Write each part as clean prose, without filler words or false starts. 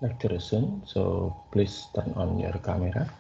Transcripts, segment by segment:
lecture soon, so please turn on your camera.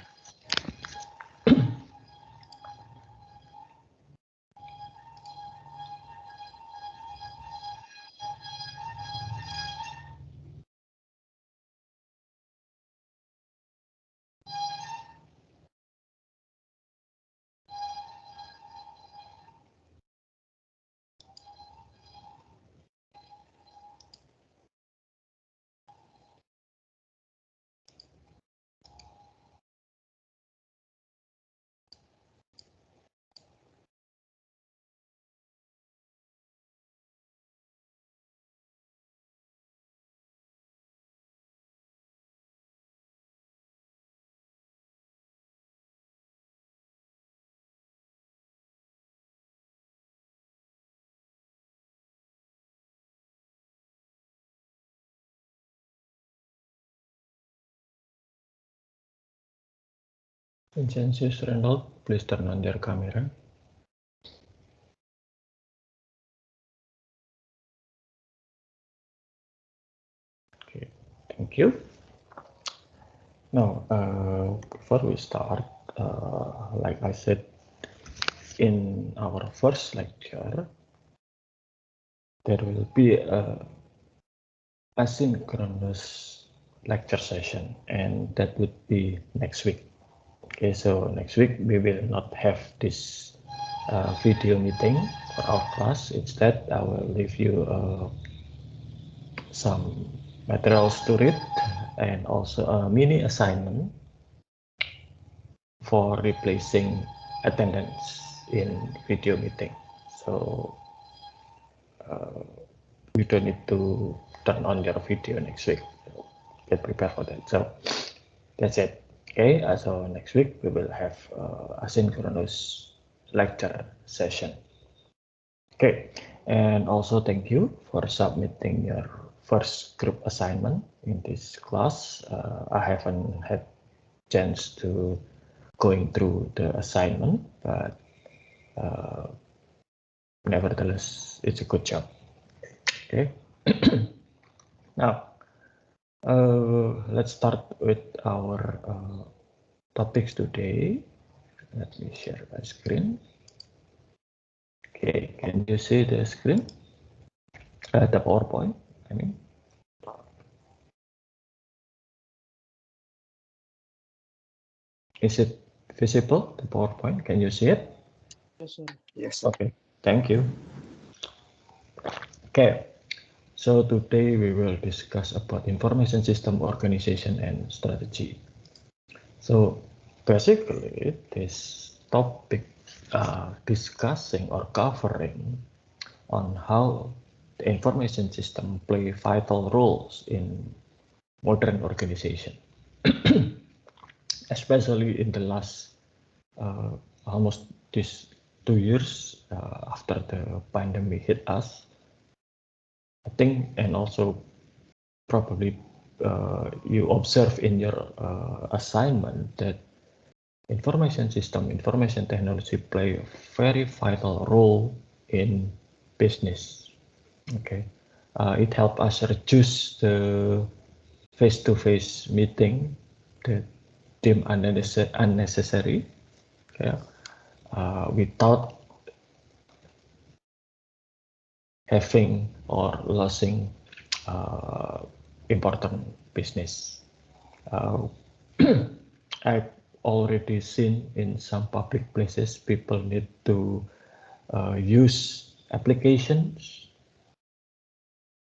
Vincenzius Reynold, please turn on your camera. Okay, thank you. Now, before we start, like I said in our first lecture, there will be a asynchronous lecture session, and that would be next week. Okay, so next week we will not have this video meeting for our class. Instead, I will leave you some materials to read and also a mini assignment for replacing attendance in video meeting. So you don't need to turn on your video next week. So get prepared for that. So that's it. Okay, so next week we will have asynchronous lecture session. Okay, and also thank you for submitting your first group assignment in this class. I haven't had chance to going through the assignment, but nevertheless, it's a good job. Okay. Now, let's start with our topics today. Let me share my screen. Okay, can you see the screen? The PowerPoint, I mean. Is it visible, the PowerPoint? Can you see it? Yes, sir. Yes. Okay, thank you. Okay, so today we will discuss about information system organization and strategy. So basically, this topic discussing or covering on how the information system play vital roles in modern organization, especially in the last almost these 2 years after the pandemic hit us. I think, and also probably you observe in your assignment that information system, information technology play a very vital role in business. Okay, it helps us reduce the face-to-face meeting that deemed unnecessary. Okay, without having or losing important business. I've already seen in some public places people need to use applications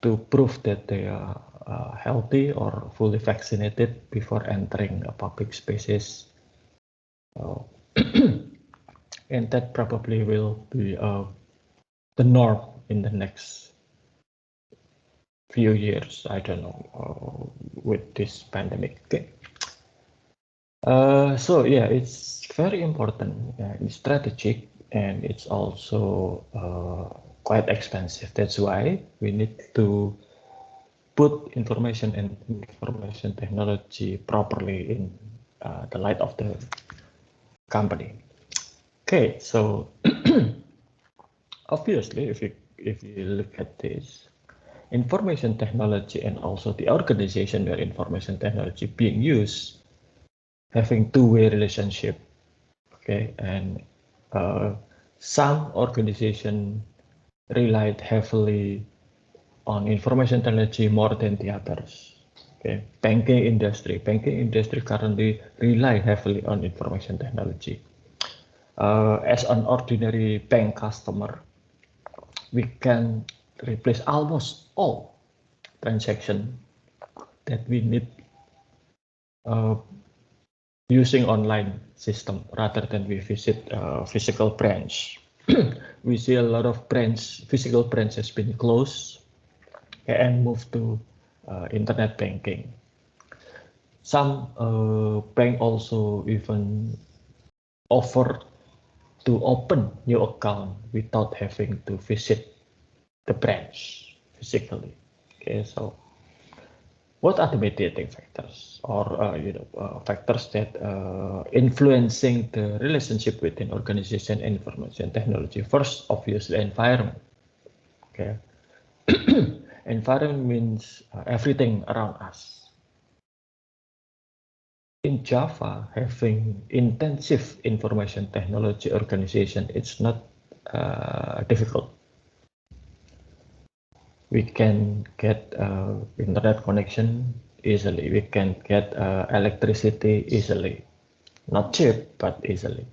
to prove that they are healthy or fully vaccinated before entering public spaces. And that probably will be the norm in the next few years. I don't know, with this pandemic. Okay. So yeah, it's very important, it's strategic, and it's also quite expensive. That's why we need to put information and information technology properly in the light of the company. Okay, so obviously, if you look at this, information technology and also the organization where information technology being used having two-way relationship. Okay, and some organization relied heavily on information technology more than the others. Okay, banking industry currently rely heavily on information technology. As an ordinary bank customer, we can replace almost all transaction that we need using online system rather than we visit physical branch. We see a lot of physical branch has been closed and moved to internet banking. Some bank also even offer to open new account without having to visit the branch physically. Okay, so what are the mediating factors or factors that influencing the relationship within organization and information technology? First, obviously, environment. Okay, environment means everything around us. In Java, having intensive information technology organization, it's not difficult. We can get internet connection easily. We can get electricity easily. Not cheap, but easily.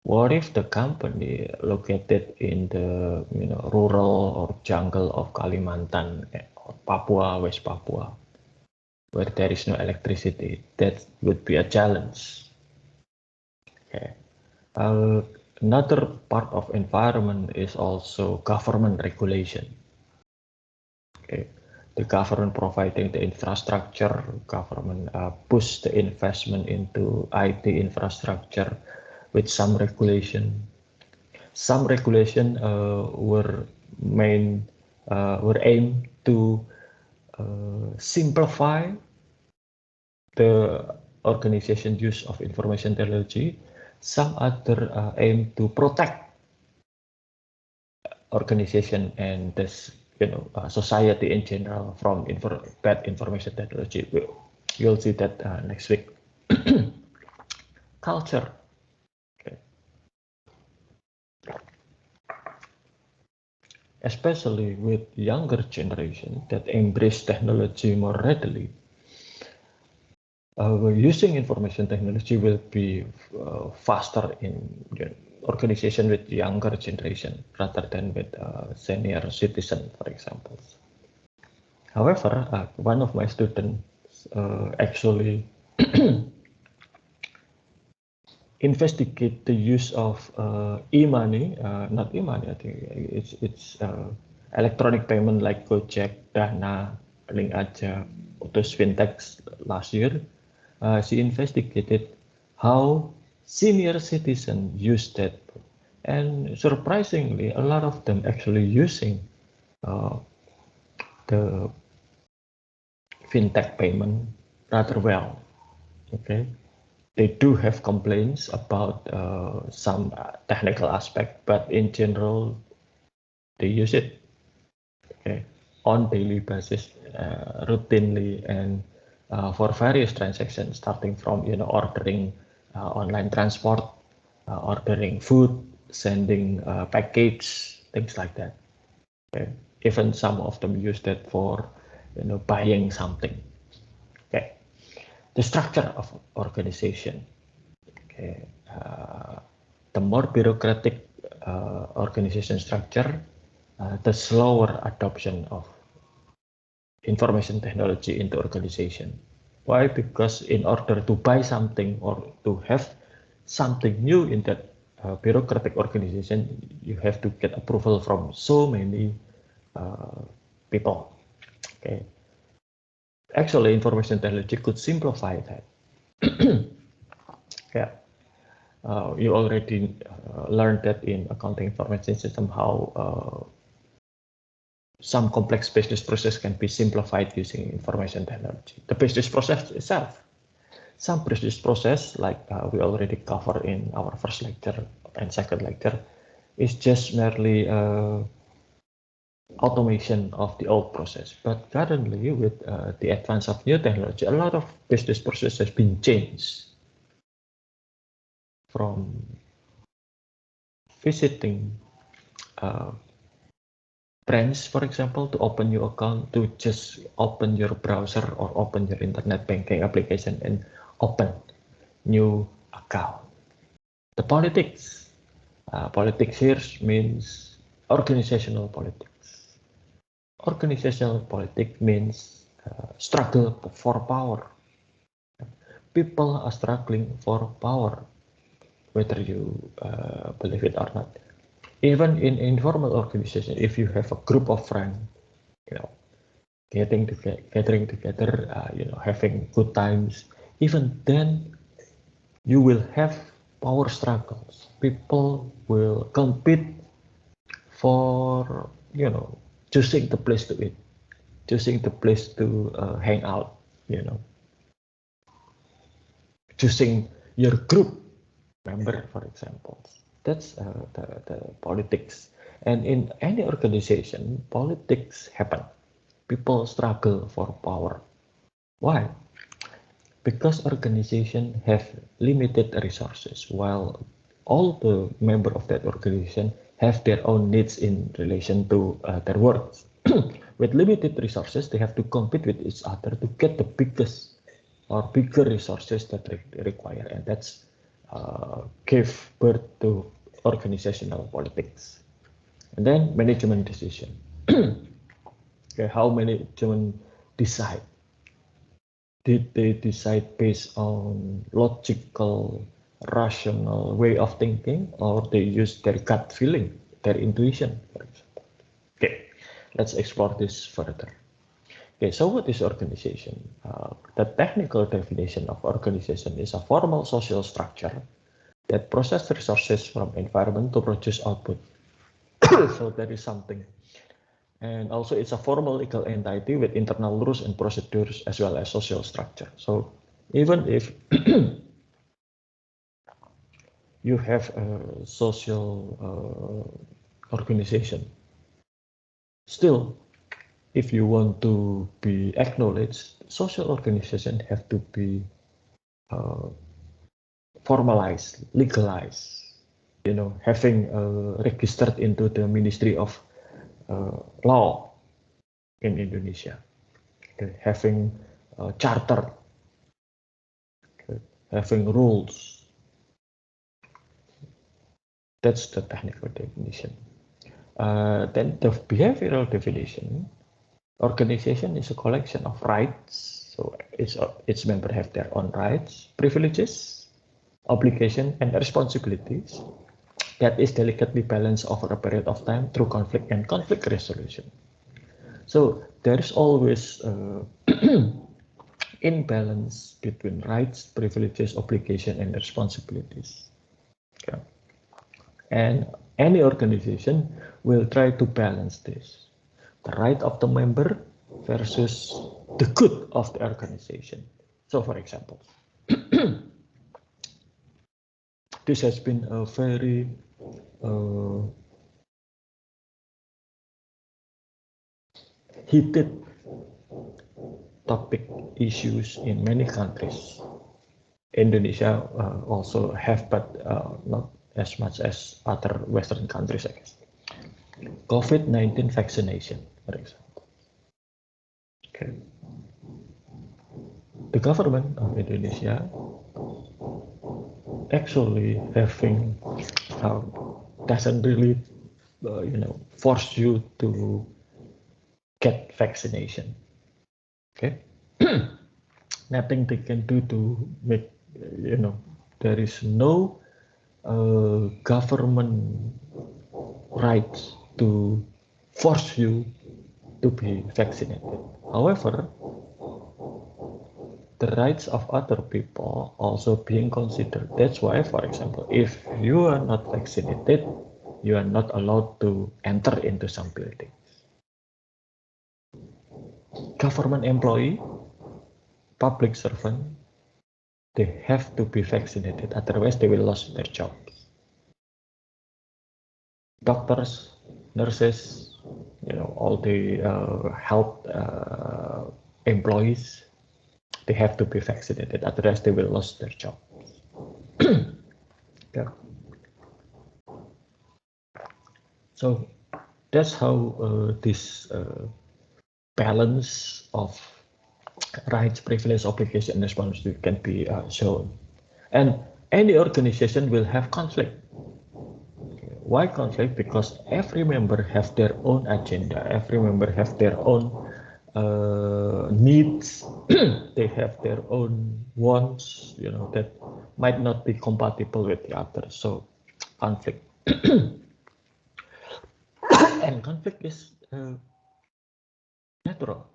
What if the company located in the rural or jungle of Kalimantan or Papua, West Papua, where there is no electricity? That would be a challenge. Okay. Another part of environment is also government regulation. Okay. The government providing the infrastructure, government push the investment into IT infrastructure with some regulation. Some regulation were aimed to simplify the organization use of information technology. Some other aim to protect organization and this society in general from bad information technology. You'll see that next week. Culture. Okay. Especially with younger generation that embrace technology more readily, using information technology will be faster in organization with younger generation rather than with senior citizen, for example. However, one of my students actually investigate the use of e-money, not e-money, I think it's electronic payment like Gojek, Dana, Link Aja, those fintechs last year. She investigated how senior citizens use that, and surprisingly, a lot of them actually using the fintech payment rather well. Okay. They do have complaints about some technical aspect, but in general, they use it on daily basis, routinely, and for various transactions, starting from ordering online transport, ordering food, sending package, things like that. Okay. Even some of them use that for buying something. Okay. The structure of organization. Okay. The more bureaucratic organization structure, the slower adoption of information technology into organization. Why? Because in order to buy something or to have something new in that bureaucratic organization, you have to get approval from so many people. Okay. Actually, information technology could simplify that. Yeah. You already learned that in accounting information system how some complex business process can be simplified using information technology. The business process itself. Some business process, like we already covered in our first lecture and second lecture, is just merely automation of the old process. But currently, with the advance of new technology, a lot of business process has been changed from visiting branch, for example, to open your account, to just open your browser or open your internet banking application and open new account. The politics here means organizational politics. Organizational politics means struggle for power. People are struggling for power, whether you believe it or not. Even in informal organization, if you have a group of friends, gathering together, having good times, even then you will have power struggles. People will compete for, choosing the place to eat, choosing the place to hang out, choosing your group member, for example. That's the politics. And in any organization, politics happen. People struggle for power. Why? Because organizations have limited resources, while all the members of that organization have their own needs in relation to their work. With limited resources, they have to compete with each other to get the biggest or bigger resources that they require, and that's give birth to organizational politics. And then management decision. Okay, how management decide? Did they decide based on logical, rational way of thinking, or they use their gut feeling, their intuition, for example? Okay, let's explore this further. Okay, so what is organization? The technical definition of organization is a formal social structure that process resources from environment to produce output. So that is something. And also it's a formal legal entity with internal rules and procedures as well as social structure. So even if you have a social organization, still, if you want to be acknowledged, social organization have to be formalized, legalized, having registered into the Ministry of Law in Indonesia, okay, having charter, okay, having rules. That's the technical definition. Then the behavioral definition, organization is a collection of rights. So its members have their own rights, privileges, obligation, and responsibilities that is delicately balanced over a period of time through conflict and conflict resolution. So there is always imbalance between rights, privileges, obligation, and responsibilities. Okay. And any organization will try to balance this. The right of the member versus the good of the organization. So for example, this has been a very heated topic issues in many countries. Indonesia also have, but not as much as other Western countries, I guess. COVID-19 vaccination, for example. Okay. The government of Indonesia actually having doesn't really force you to get vaccination. Okay. Nothing they can do to make, there is no government rights to force you to be vaccinated. However, the rights of other people also being considered. That's why, for example, if you are not vaccinated, you are not allowed to enter into some buildings. Government employee, public servant, they have to be vaccinated, otherwise they will lose their jobs. Doctors, nurses, all the health employees, they have to be vaccinated, otherwise they will lose their job. Yeah. So that's how this balance of rights, privilege, obligation, and responsibility can be shown. And any organization will have conflict. Why conflict? Because every member have their own agenda. Every member have their own needs. They have their own wants, that might not be compatible with the other. So conflict. And conflict is natural.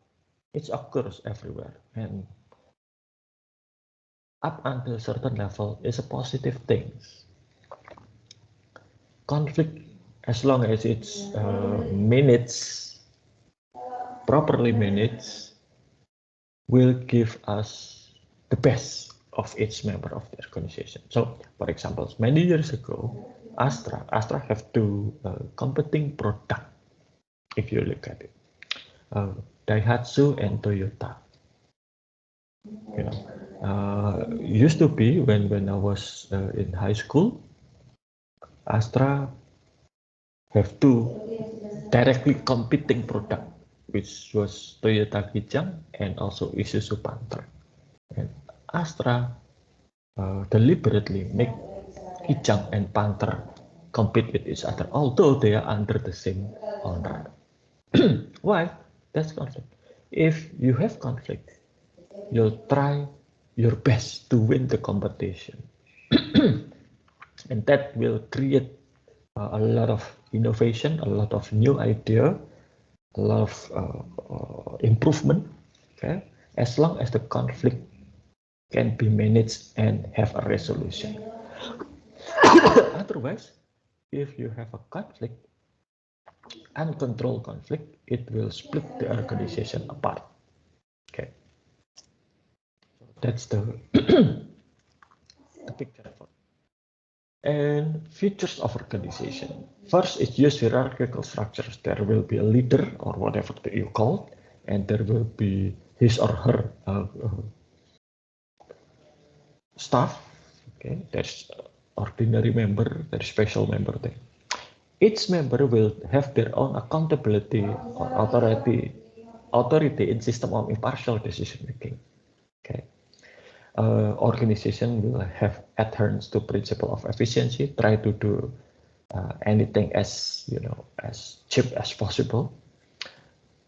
It occurs everywhere. And up until a certain level is a positive thing. Conflict, as long as it's properly managed, will give us the best of each member of the organization. So, for example, many years ago, Astra have two competing products, if you look at it, Daihatsu and Toyota. Used to be when I was in high school, Astra have two directly competing products, which was Toyota Kijang and also Isuzu Panther. And Astra deliberately make Kijang and Panther compete with each other, although they are under the same owner. Why? That's conflict. If you have conflict, you'll try your best to win the competition. And that will create a lot of innovation, a lot of new idea, a lot of improvement, okay? As long as the conflict can be managed and have a resolution. Otherwise, if you have a conflict, uncontrolled conflict, it will split the organization apart. Okay, that's the picture for. And features of organization. First, it's use hierarchical structures. There will be a leader or whatever that you call, and there will be his or her staff. Okay, there's ordinary member, there's special member there. Each member will have their own accountability or authority in system of impartial decision making. Okay. Organization will have adherence to principle of efficiency, try to do anything as cheap as possible,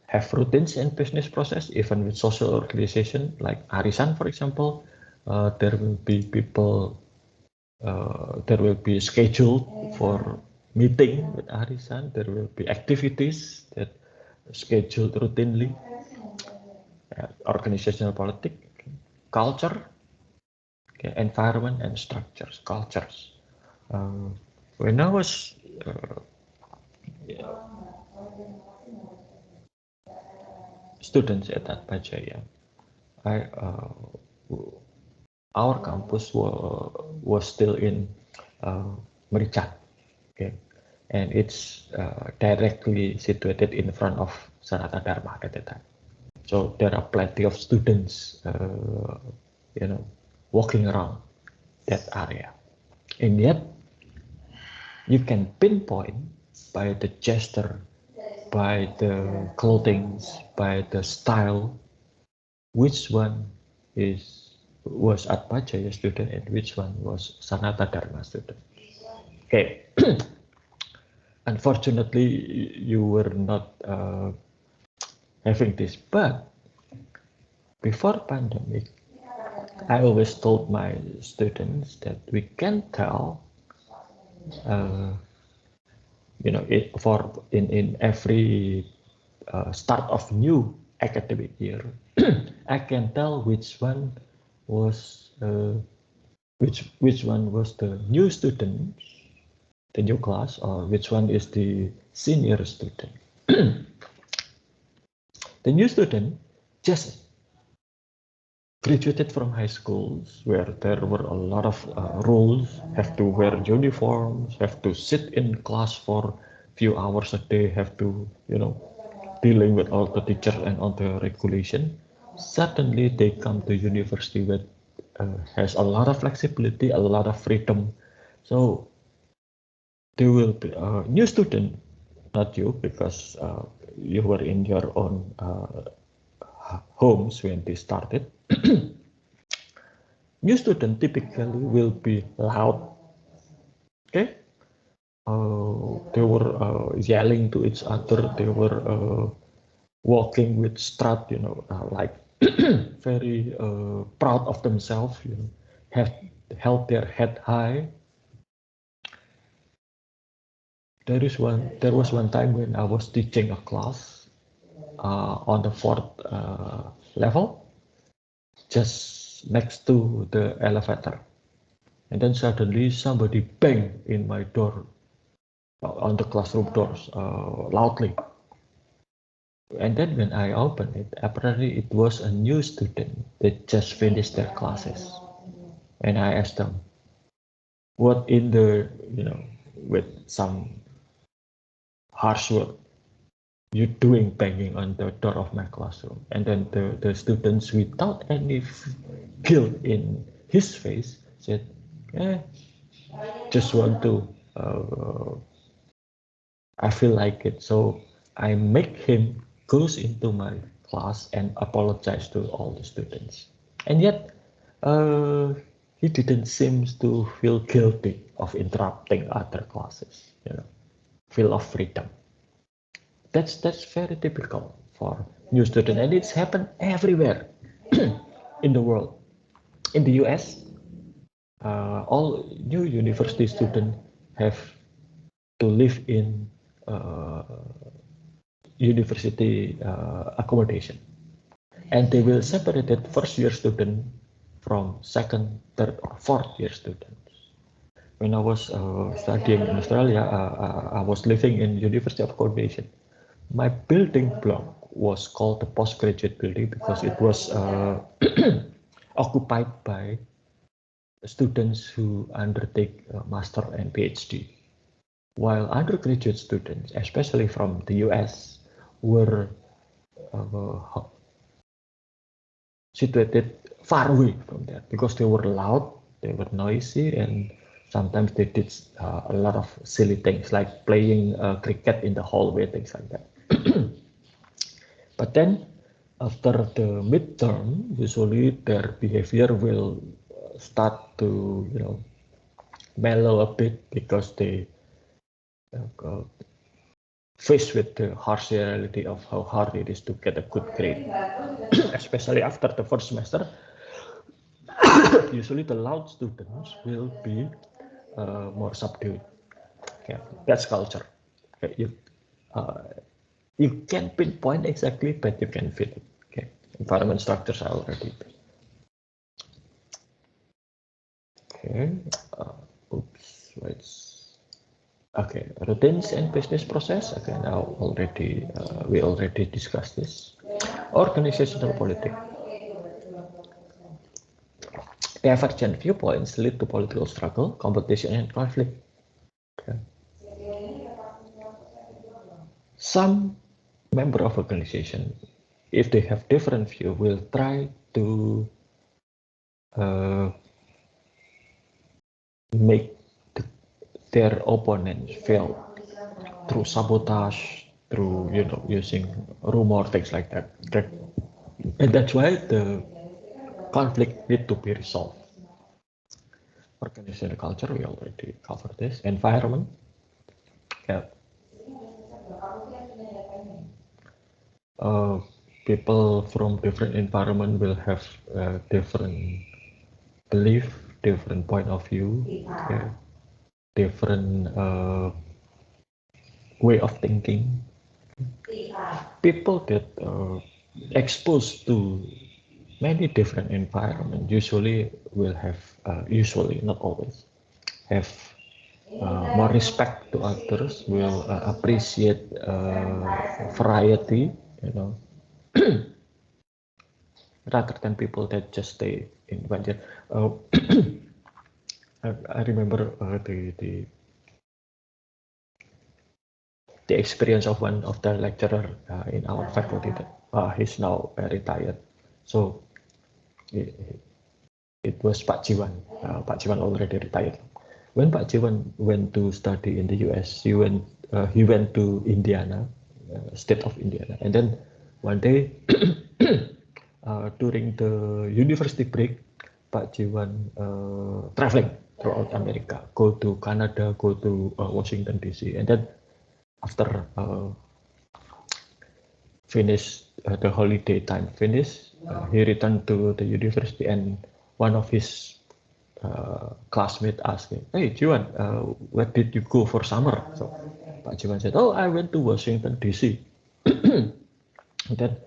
have routines and business process. Even with social organization like Arisan, for example, there will be people, there will be scheduled for meeting with Arisan. There will be activities that scheduled routinely. Organizational politics, culture, okay, environment and structures, cultures. When I was students at Atmajaya, our campus was still in Mericat, okay, and it's directly situated in front of Sanata Dharma at the time. So there are plenty of students, walking around that area. And yet, you can pinpoint by the gesture, by the clothing, by the style, which one was Atmajaya student and which one was Sanata Dharma student. Okay. Unfortunately, you were not having this, but before pandemic, I always told my students that we can tell, in every start of new academic year, I can tell which one was which one was the new student, the new class, or which one is the senior student. The new student just graduated from high schools where there were a lot of rules, have to wear uniforms, have to sit in class for a few hours a day, have to, dealing with all the teachers and all the regulation. Suddenly they come to university that has a lot of flexibility, a lot of freedom. So they will be a new student, not you, because you were in your own homes when they started. New student typically will be loud, okay? They were yelling to each other. They were walking with strut, like very proud of themselves. Have held their head high. There was one time when I was teaching a class on the fourth level, just next to the elevator, and then suddenly somebody banged in my door, on the classroom doors, loudly. And then when I opened it, apparently it was a new student that just finished their classes. And I asked them, what in the, with some harsh word, you doing banging on the door of my classroom? And then the students, without any guilt in his face, said, just want to, I feel like it. So I make him goes into my class and apologize to all the students. And yet, he didn't seem to feel guilty of interrupting other classes, feel of freedom. That's very typical for new students, and it's happened everywhere in the world. In the US, all new university students have to live in university accommodation, and they will separate first year student from second, third, or fourth year students. When I was studying in Australia, I was living in University of Accommodation. My building block was called the postgraduate building because it was occupied by students who undertake master and PhD, while undergraduate students, especially from the US, were situated far away from that because they were loud, they were noisy, and sometimes they did a lot of silly things like playing cricket in the hallway, things like that. But then after the midterm, usually their behavior will start to, mellow a bit because they faced with the harsh reality of how hard it is to get a good grade, especially after the first semester. Usually the loud students will be more subdued. Okay, that's culture. Okay, you can't pinpoint exactly, but you can feel it. Okay, environment structures are already there. Okay, oops, okay, routines and business process. Okay, now we already discussed this. Organizational politics. Divergent viewpoints lead to political struggle, competition, and conflict. Okay. Some member of organization, if they have different view, will try to make their opponents fail through sabotage, through using rumor, things like that. Okay. And that's why the conflict need to be resolved. Organizational culture, we already covered this. Environment, yeah. People from different environment will have different belief, different point of view, okay, different way of thinking. People that exposed to many different environments usually will have, usually not always, have more respect to others, will appreciate variety, rather than people that just stay in one genre. I remember the experience of one of the lecturer in our faculty that he's now retired. So it was Pak Jiwan. Pak Jiwan already retired. When Pak Jiwan went to study in the US, he went to Indiana, state of Indiana, and then one day during the university break, Pak Jiwan traveling throughout America, go to Canada, go to Washington DC, and then after finish the holiday time finish, he returned to the university, and one of his classmates asked him, "Hey Jiwan, where did you go for summer?" So Pak Jiwan said, "Oh, I went to Washington DC." And then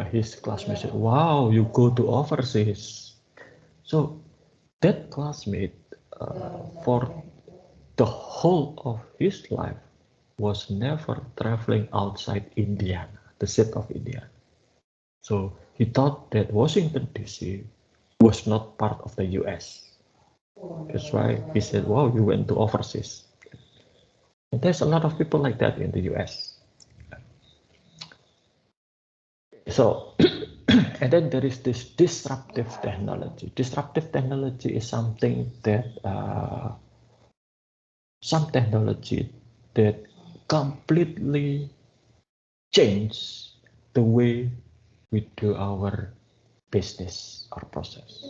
his classmate said, "Wow, you go to overseas." So that classmate, for the whole of his life, was never traveling outside Indiana, the state of Indiana. So he thought that Washington DC was not part of the US. That's why he said, "Wow, you went to overseas." And there's a lot of people like that in the US. So, and then there is this disruptive technology. Disruptive technology is something that, some technology that completely change the way we do our business or process.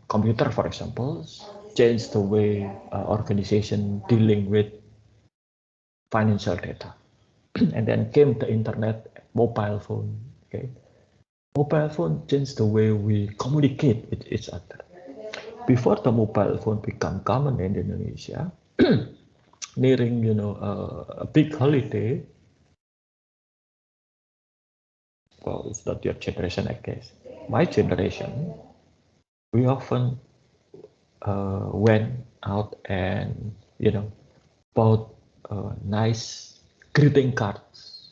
Computer, for example, change the way organization dealing with financial data. And then came the internet, mobile phone. Okay, mobile phone changed the way we communicate with each other. Before the mobile phone become common in Indonesia, nearing a big holiday. Well, it's not your generation, I guess. My generation, we often went out and bought nice greeting cards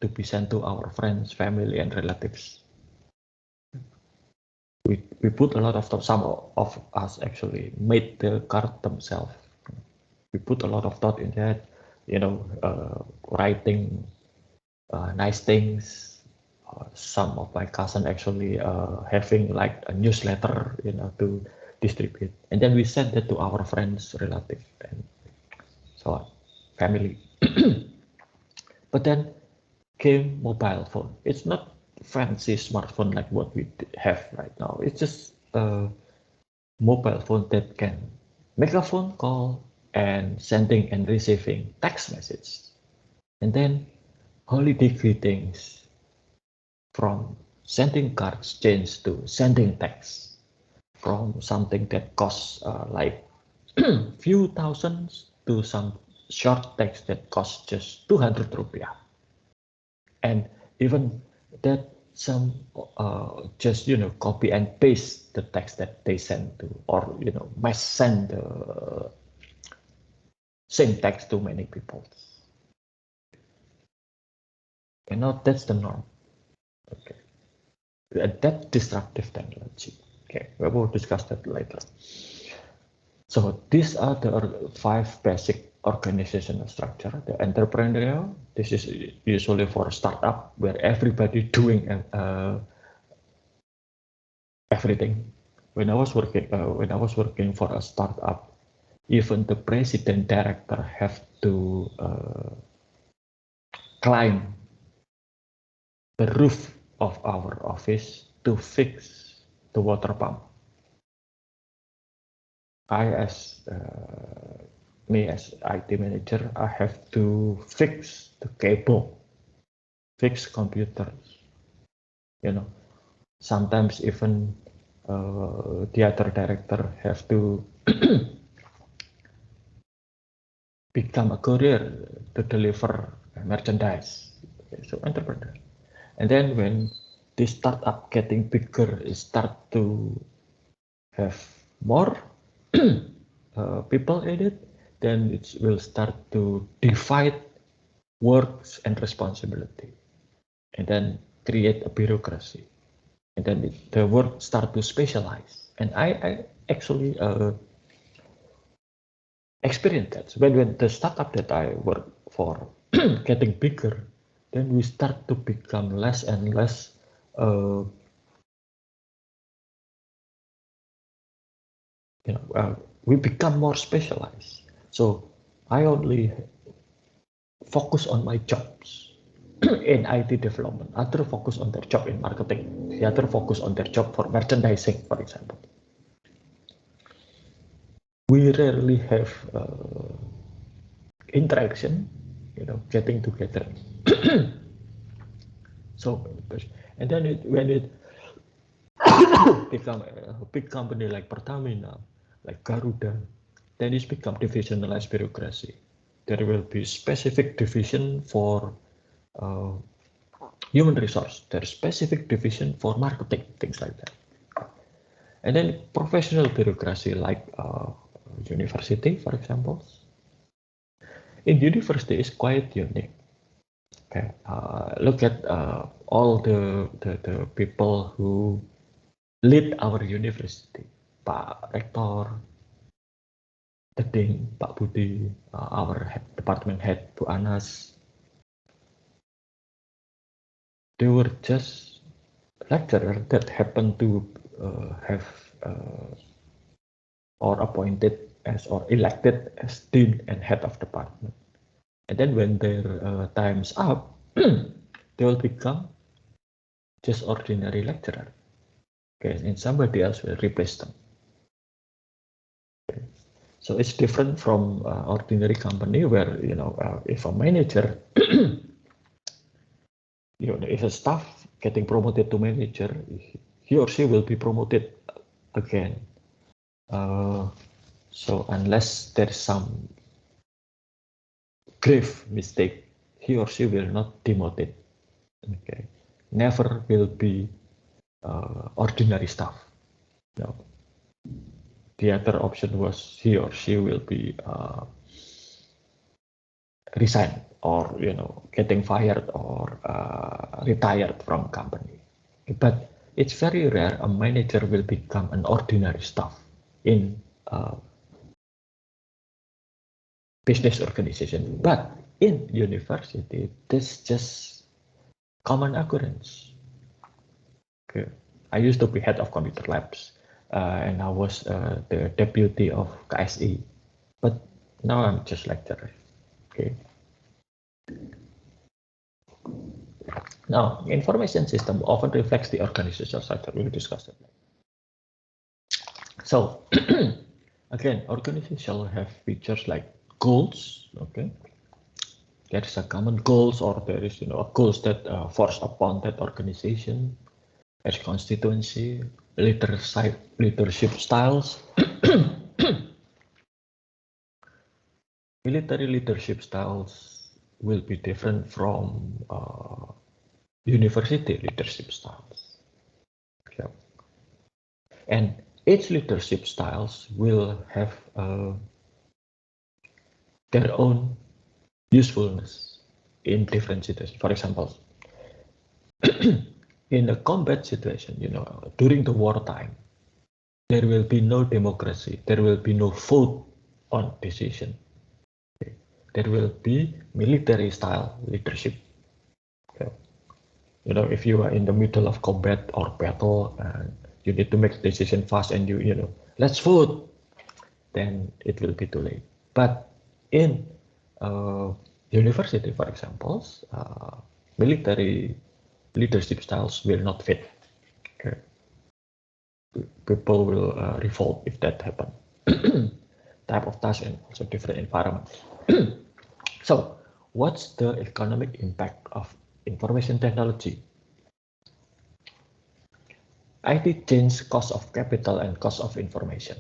to be sent to our friends, family, and relatives. We put a lot of thought. Some of us actually made the card themselves. We put a lot of thought in that, writing nice things. Some of my cousin actually having like a newsletter, to distribute, and then we send that to our friends, relatives, and so on, family. But then came mobile phone. It's not fancy smartphone like what we have right now. It's just a mobile phone that can make a phone call and sending and receiving text message, and then holiday greetings. From sending cards change to sending text, from something that costs like few thousands to some short text that costs just 200 rupiah. And even that some just copy and paste the text that they send to, or mass send the same text to many people. That's the norm. Okay. That disruptive technology. Okay, we will discuss that later. So these are the 5 basic organizational structure. The entrepreneurial, this is usually for a startup where everybody doing everything. When I was working for a startup, even the president director have to climb the roof of our office to fix the water pump. As IT manager, I have to fix the cable, fix computers. Sometimes even the other director have to become a courier to deliver merchandise. Okay, so entrepreneur. And then when the startup getting bigger, it start to have more people in it, then it will start to divide works and responsibility, and then create a bureaucracy, and then the work start to specialize. And I actually experience that. So when the startup that I work for getting bigger, then we start to become less and less we become more specialized. So I only focus on my jobs in IT development. Other focus on their job in marketing. The other focus on their job for merchandising, for example. We rarely have interaction, getting together. So, and then when it become a big company like Pertamina, like Garuda, then it's become divisionalized bureaucracy. There will be specific division for human resource. There's specific division for marketing, things like that. And then professional bureaucracy like university, for example. In university is quite unique. Okay, look at all the people who lead our university. Pak Rektor, the Dean, Pak Budi, our department head, Bu Anas. They were just lecturers that happened to have or appointed as or elected as dean and head of department. And then when their time's up, they will become just ordinary lecturer. Okay, and somebody else will replace them. Okay. So it's different from ordinary company where, if a manager, if a staff getting promoted to manager, he or she will be promoted again. So unless there's some grave mistake, he or she will not demoted. Okay, never will be ordinary staff. No. The other option was he or she will be resign or getting fired or retired from company. But it's very rare a manager will become an ordinary staff in business organization. But in university, this just common occurrence. Okay. I used to be head of computer labs, and I was the deputy of KSE, but now I'm just lecturer. Okay. Now, information system often reflects the organizational structure. We discussed it. So, again, organizations have features like goals. Okay, there is a common goals, or there is a goals that forced upon that organization. There's constituency, leadership styles. Military leadership styles will be different from university leadership styles. Okay. And each leadership styles will have their own usefulness in different situations. For example, in a combat situation, during the wartime, there will be no democracy. There will be no vote on decision. Okay. There will be military style leadership. Okay. If you are in the middle of combat or battle and you need to make a decision fast and let's vote, then it will be too late. But in university, for example, military leadership styles will not fit. Okay. People will revolt if that happens. Type of task and also different environment. So, what's the economic impact of information technology? IT changed cost of capital and cost of information.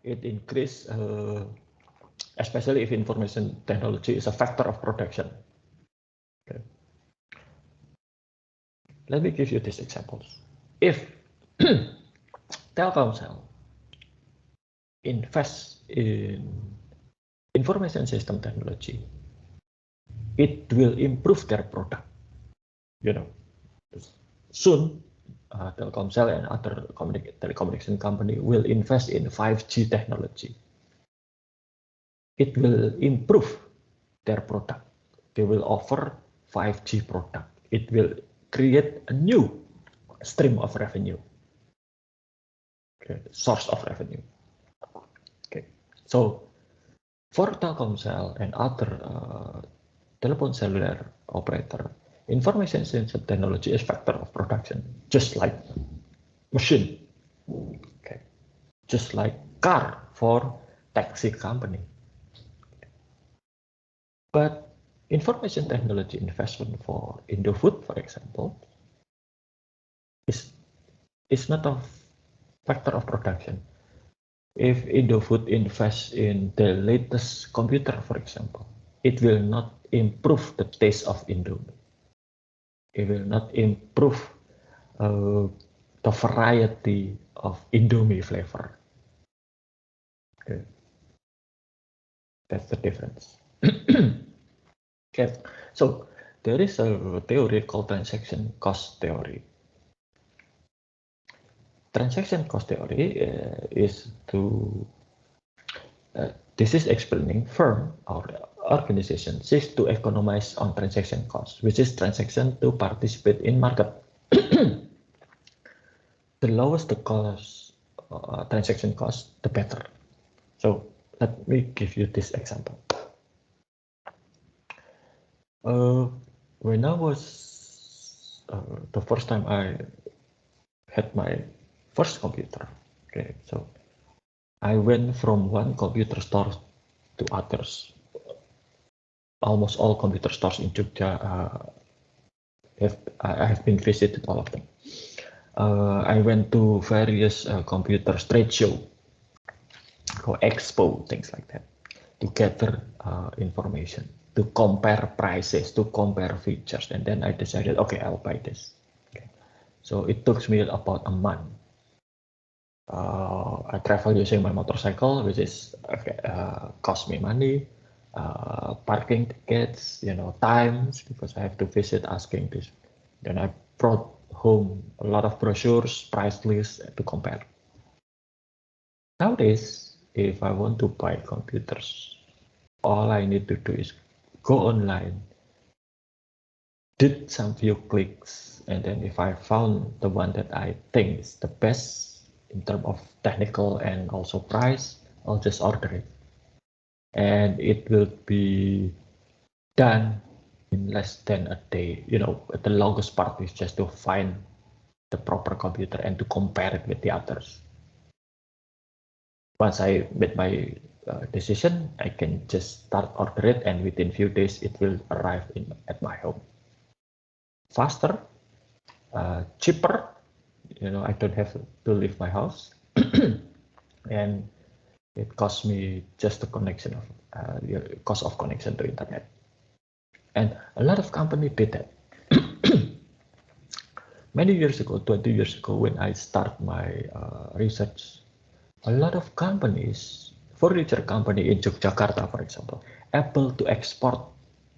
It increased, especially if information technology is a factor of production. Okay. Let me give you these examples. If Telkomsel invest in information system technology, it will improve their product. Soon Telkomsel and other telecommunication company will invest in 5G technology. It will improve their product. They will offer 5G product. It will create a new stream of revenue, okay, source of revenue. Okay, so for Telkomsel and other telephone cellular operator, information system technology is factor of production, just like machine, okay, just like car for taxi company. But information technology investment for Indofood, for example, is not a factor of production. If Indofood invests in the latest computer, for example, it will not improve the taste of Indomie. It will not improve the variety of Indomie flavor. Okay. That's the difference. Okay, so there is a theory called transaction cost theory. Transaction cost theory is this is explaining firm or organization seeks to economize on transaction cost, which is transaction to participate in market. The lowest the cost, transaction cost, the better. So let me give you this example. When I was the first time I had my first computer, okay, so I went from one computer store to others. Almost all computer stores in Jogja I have been visited all of them. I went to various computer trade show, or expo, things like that, to gather information, to compare prices, to compare features, and then I decided, okay, I'll buy this. Okay. So it took me about a month. I travel using my motorcycle, which is cost me money, parking tickets, times, because I have to visit asking this. Then I brought home a lot of brochures, price lists to compare. Nowadays, if I want to buy computers, all I need to do is go online, did some few clicks, and then if I found the one that I think is the best in terms of technical and also price, I'll just order it. And it will be done in less than a day. The longest part is just to find the proper computer and to compare it with the others. Once I made my decision, I can just start order it, and within few days it will arrive at my home. Faster, cheaper. I don't have to leave my house, and it costs me just the connection of cost of connection to internet. And a lot of companies did that. Many years ago, 20 years ago, when I start my research, a lot of companies, furniture company in Yogyakarta, for example, able to export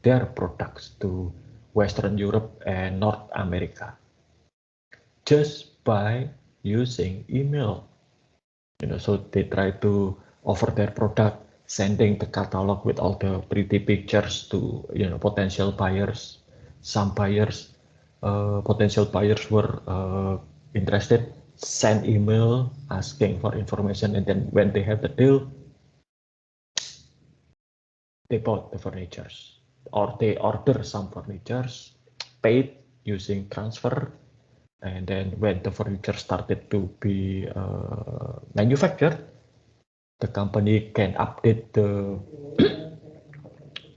their products to Western Europe and North America just by using email. So they try to offer their product, sending the catalog with all the pretty pictures to potential buyers. Some buyers, potential buyers were interested, send email asking for information, and then when they have the deal, they bought the furnitures, or they order some furnitures, paid using transfer, and then when the furniture started to be manufactured, the company can update the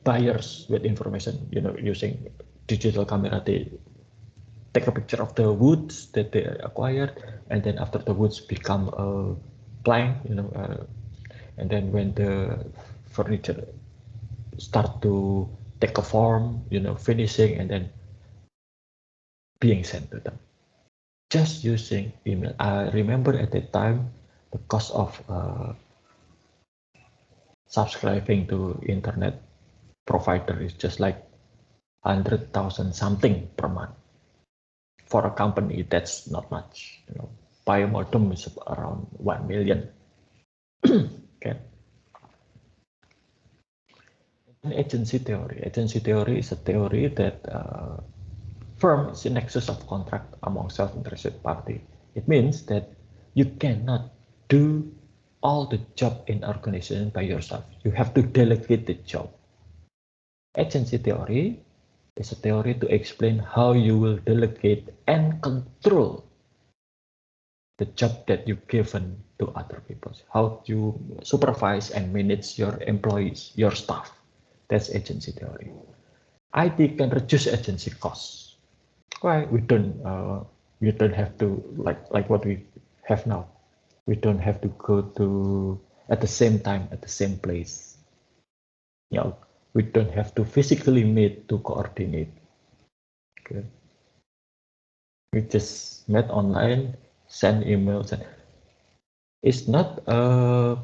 buyers with information, using digital camera. They take a picture of the woods that they acquired, and then after the woods become a plank, and then when the furniture start to take a form, finishing, and then being sent to them. Just using email. I remember at that time, the cost of subscribing to internet provider is just like 100,000 something per month for a company, that's not much. Biomodem is around 1 million. Okay. Agency theory. Agency theory is a theory that firm is in excess of contract among self-interested party. It means that you cannot do all the job in organization by yourself. You have to delegate the job. Agency theory is a theory to explain how you will delegate and control the job that you've given to other people. How you supervise and manage your employees, your staff. That's agency theory. IT can reduce agency costs. Why? We don't have to like what we have now. We don't have to go to at the same time at the same place. We don't have to physically meet to coordinate. Okay. We just met online, send emails. It's not up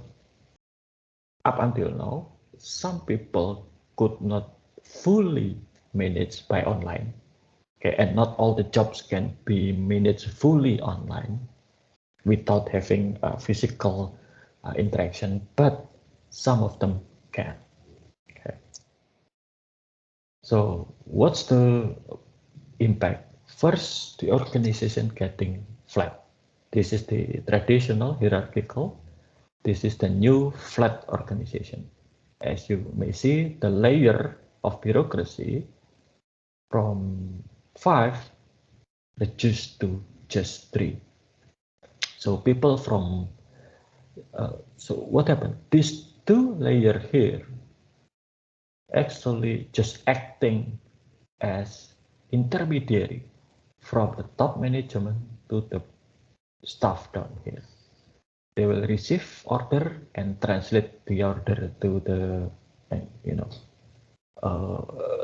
until now. Some people could not fully manage by online. Okay, and not all the jobs can be managed fully online without having physical interaction, but some of them can. Okay. So what's the impact? First, the organization getting flat. This is the traditional hierarchical. This is the new flat organization. As you may see, the layer of bureaucracy from 5 reduced to just 3. So people from, so what happened? These 2 layers here actually just acting as intermediary from the top management to the staff down here. They will receive order and translate the order to the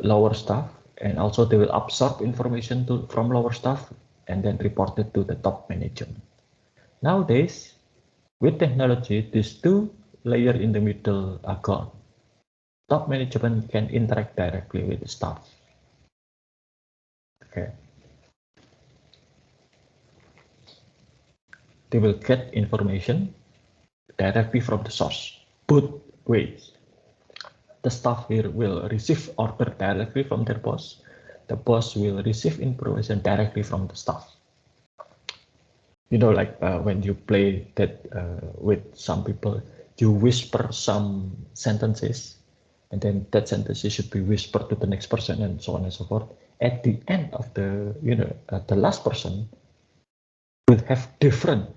lower staff, and also they will absorb information from lower staff and then report it to the top management. Nowadays, with technology, these 2 layers in the middle are gone. Top management can interact directly with the staff. Okay. They will get information directly from the source, both ways. The staff here will receive order directly from their boss. The boss will receive information directly from the staff. Like when you play that with some people, you whisper some sentences, and then that sentence should be whispered to the next person, and so on and so forth. At the end of the, the last person will have different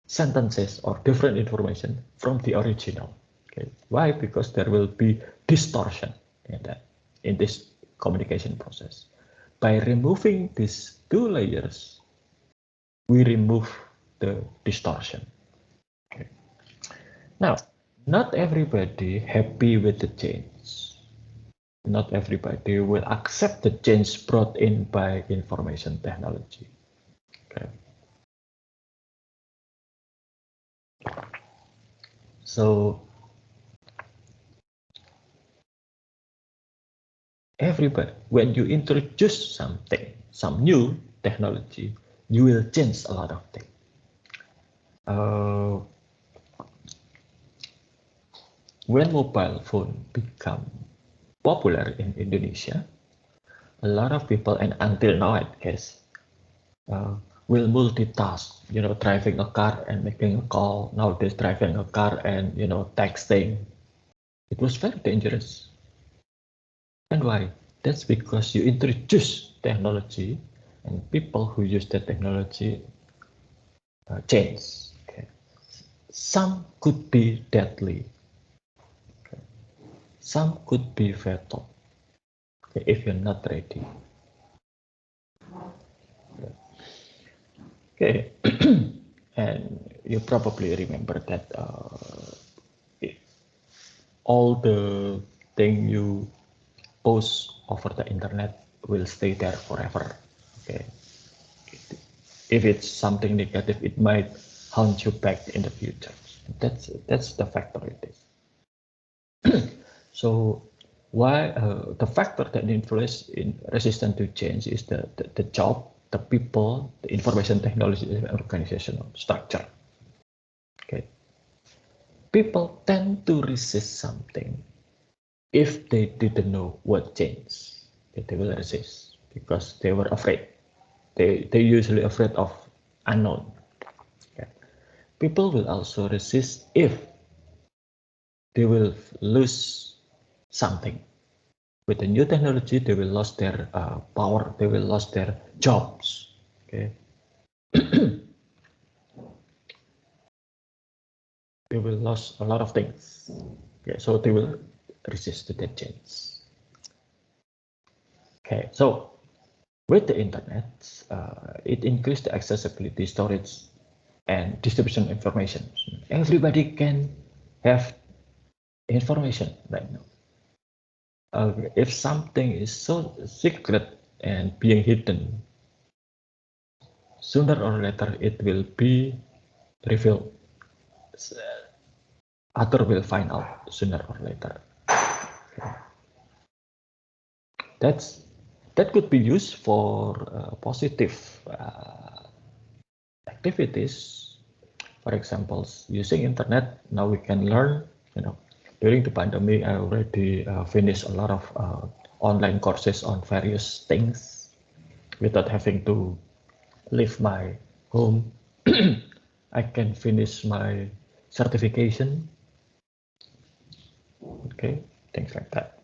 sentences or different information from the original. Okay. Why? Because there will be distortion in this communication process. By removing these 2 layers, we remove the distortion. Okay. Now, not everybody happy with the change. Not everybody will accept the change brought in by information technology. Okay. So everybody, when you introduce something, some new technology, you will change a lot of things. When mobile phone become popular in Indonesia, a lot of people, and until now I guess, will multitask, driving a car and making a call. Nowadays, driving a car and, texting. It was very dangerous. And why? That's because you introduce technology, and people who use that technology change. Okay. Some could be deadly. Okay. Some could be fatal. Okay, if you're not ready. Okay, and you probably remember that all the thing you post over the internet will stay there forever. Okay, if it's something negative, it might haunt you back in the future. That's the factor it is. So why the factor that influence in resistance to change is the job the people, the information technology organizational structure. Okay. People tend to resist something if they didn't know what changed. They will resist because they were afraid. They usually afraid of unknown. Okay. People will also resist if they will lose something. With the new technology, they will lose their power, they will lose their jobs. Okay. They will lose a lot of things. Okay, so they will resist to that change. Okay, so with the internet, it increased the accessibility, storage, and distribution information. Everybody can have information right now. If something is so secret and being hidden, sooner or later it will be revealed. Other will find out sooner or later. That could be used for positive activities. For example, using internet, now we can learn. During the pandemic, I already finished a lot of online courses on various things without having to leave my home. I can finish my certification. Okay, things like that.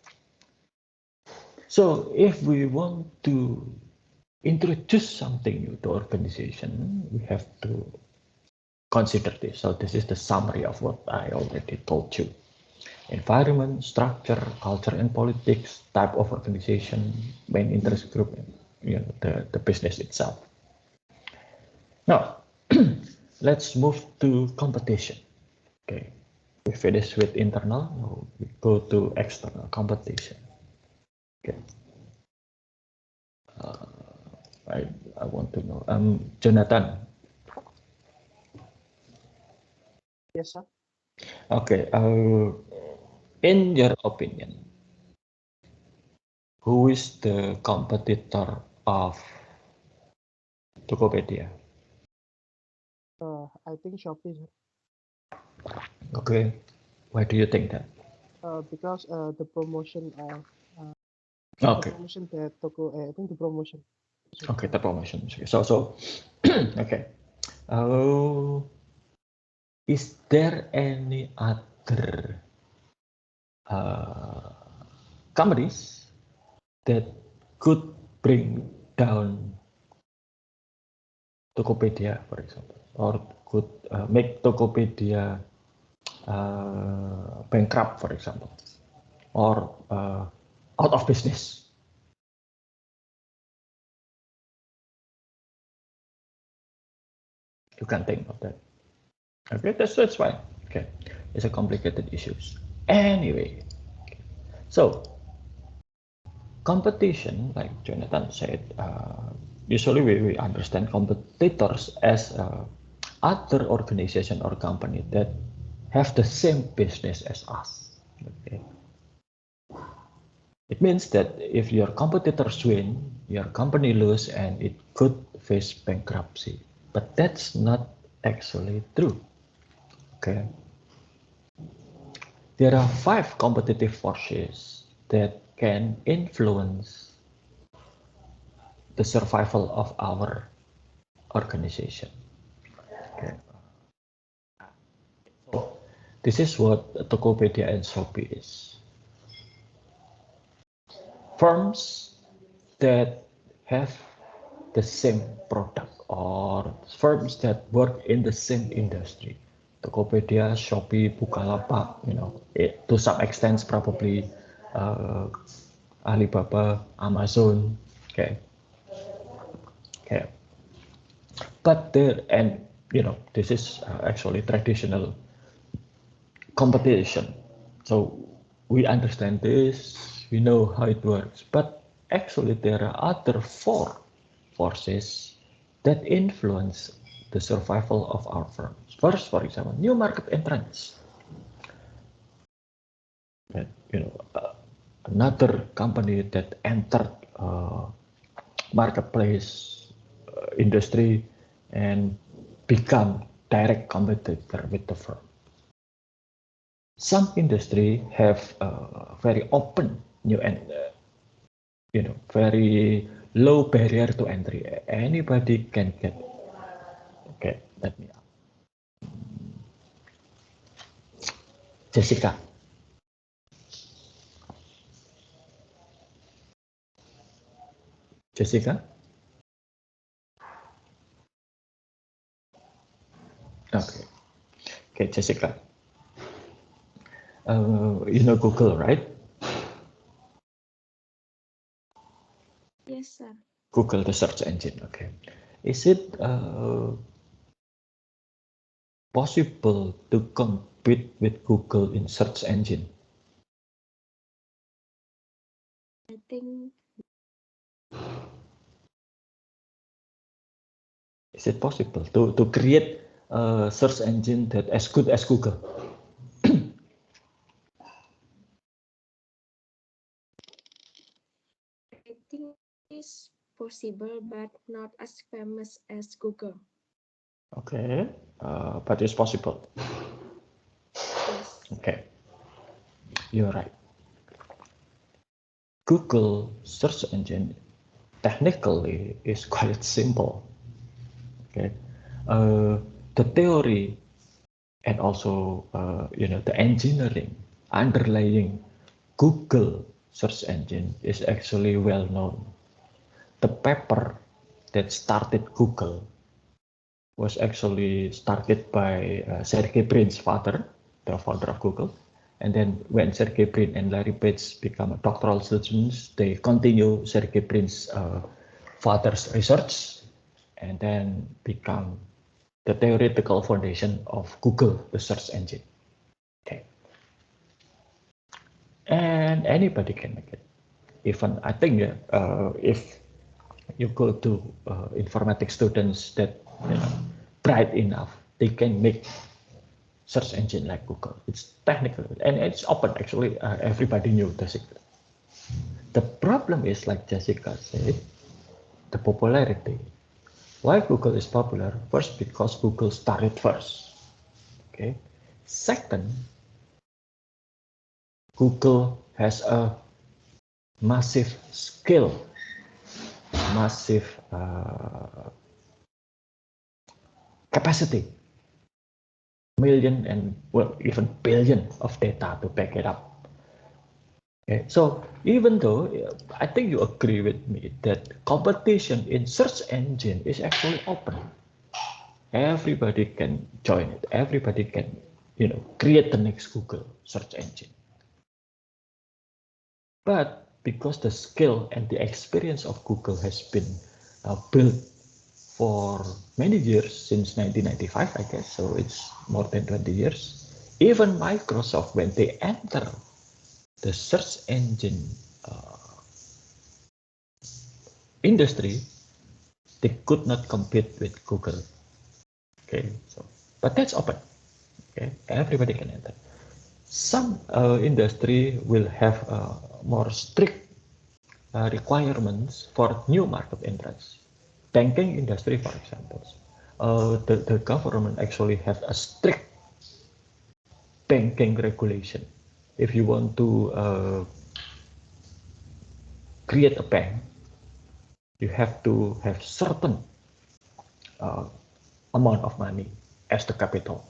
So if we want to introduce something new to organization, we have to consider this. So this is the summary of what I already told you. Environment, structure, culture and politics, type of organization, main interest group, the business itself. Now, let's move to competition. Okay, we finished with internal, now we go to external competition. Okay. I want to know. Jonathan. Yes, sir. Okay. In your opinion, who is the competitor of Tokopedia? I think Shopee, sir. Okay. Why do you think that? Because the promotion Okay. the promotion that Toko, I think the promotion. Okay, the promotion. So okay. Is there any other companies that could bring down Tokopedia, for example, or could make Tokopedia bankrupt, for example, or out of business? You can think of that. Okay, that's fine. Okay, it's a complicated issue. Anyway, so competition, like Jonathan said, usually we understand competitors as other organization or company that have the same business as us. Okay. It means that if your competitors win, your company lose and it could face bankruptcy. But that's not actually true. Okay. There are 5 competitive forces that can influence the survival of our organization. Okay. So this is what Tokopedia and Shopee is. Firms that have the same product or firms that work in the same industry. Tokopedia, Shopee, Bukalapak, to some extent probably Alibaba, Amazon, okay. But this is actually traditional competition. So we understand this, we know how it works, but actually there are other 4 forces that influence the survival of our firms. First, for example, new market entrants. Another company that entered marketplace industry and become direct competitor with the firm. Some industry have very open new and very low barrier to entry. Anybody can get. Okay, let me. Jessica. Jessica. Okay. Okay, Jessica. You know Google, right? Yes, sir. Google, the search engine. Okay. Is it possible to compete with Google in search engine? I think. Is it possible to create a search engine that as good as Google? I think it's possible, but not as famous as Google. Okay, but it's possible. Yes. Okay, you're right. Google search engine technically is quite simple. Okay, the theory and also the engineering underlying Google search engine is actually well known. The paper that started Google was actually started by Sergey Brin's father, the founder of Google. And then when Sergey Brin and Larry Page become doctoral students, they continue Sergey Brin's father's research and then become the theoretical foundation of Google, the search engine. Okay. And anybody can make it. Even I think if you go to informatics students that bright enough, they can make search engine like Google. It's technical and it's open. Actually, everybody knew the secret. The problem is, like Jessica said, the popularity. Why Google is popular? First, because Google started first. Okay. Second, Google has a massive skill, massive capacity, million and even billion of data to back it up. Okay, so even though I think you agree with me that competition in search engine is actually open, everybody can join it. Everybody can, create the next Google search engine. But because the skill and the experience of Google has been built for many years, since 1995, I guess, so it's more than 20 years. Even Microsoft, when they enter the search engine industry, they could not compete with Google. Okay, so but that's open. Okay, everybody can enter. Some industry will have more strict requirements for new market entrants. Banking industry, for example, the government actually have a strict banking regulation. If you want to create a bank, you have to have certain amount of money as the capital.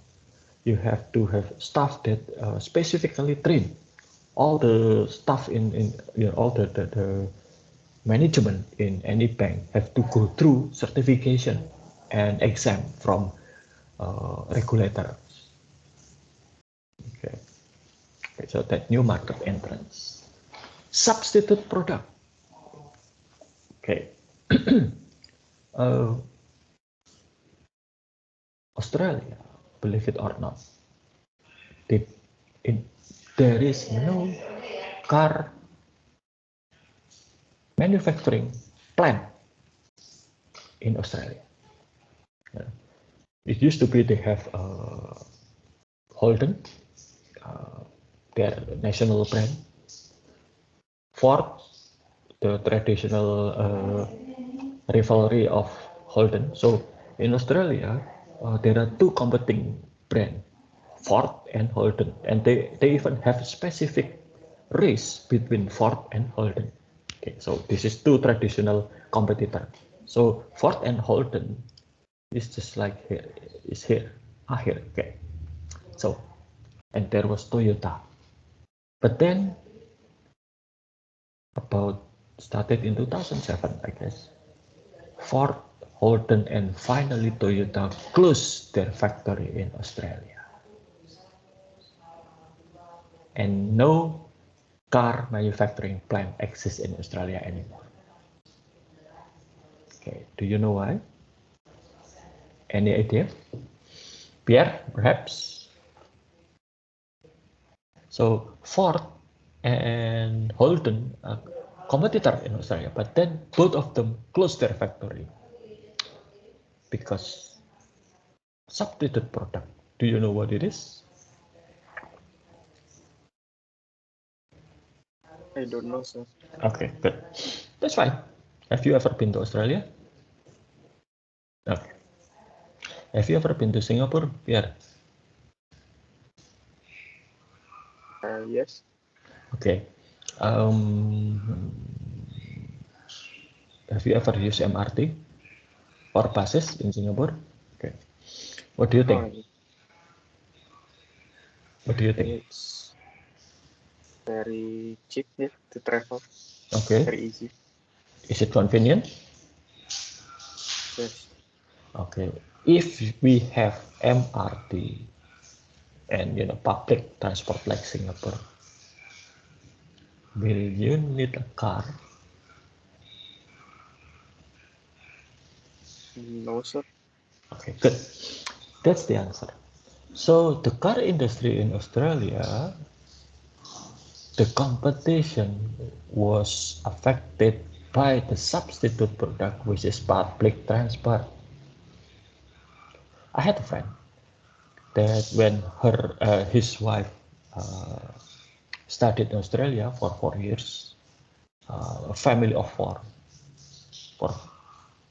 You have to have staff that specifically train. All the staff in all the management in any bank have to go through certification and exam from regulators. Okay. Okay, so that new market entrance. Substitute product. Okay. Australia, believe it or not, there is no car manufacturing plant in Australia. It used to be they have Holden, their national brand, Ford, the traditional rivalry of Holden. So in Australia, there are two competing brands, Ford and Holden, and they even have a specific race between Ford and Holden. Okay, so this is two traditional competitor. So Ford and Holden is just like here, is here, here. Okay, so and there was Toyota, but then about started in 2007, I guess. Ford, Holden, and finally Toyota closed their factory in Australia. And no car manufacturing plant exists in Australia anymore. Okay, do you know why? Any idea? Pierre, perhaps? So Ford and Holden are competitor in Australia, but then both of them closed their factory because substitute product. Do you know what it is? I don't know, sir. Okay, good. That's fine. Have you ever been to Australia? Okay. Have you ever been to Singapore? Pierre? Yes. Okay. Have you ever used MRT or buses in Singapore? Okay. What do you think? What do you think? It's very cheap, yeah, to travel. Okay. Very easy. Is it convenient? Yes. Okay. If we have MRT and public transport like Singapore, will you need a car? No, sir. Okay, good. That's the answer. So the car industry in Australia, the competition was affected by the substitute product, which is public transport. I had a friend that when his wife studied in Australia for 4 years, a family of four, for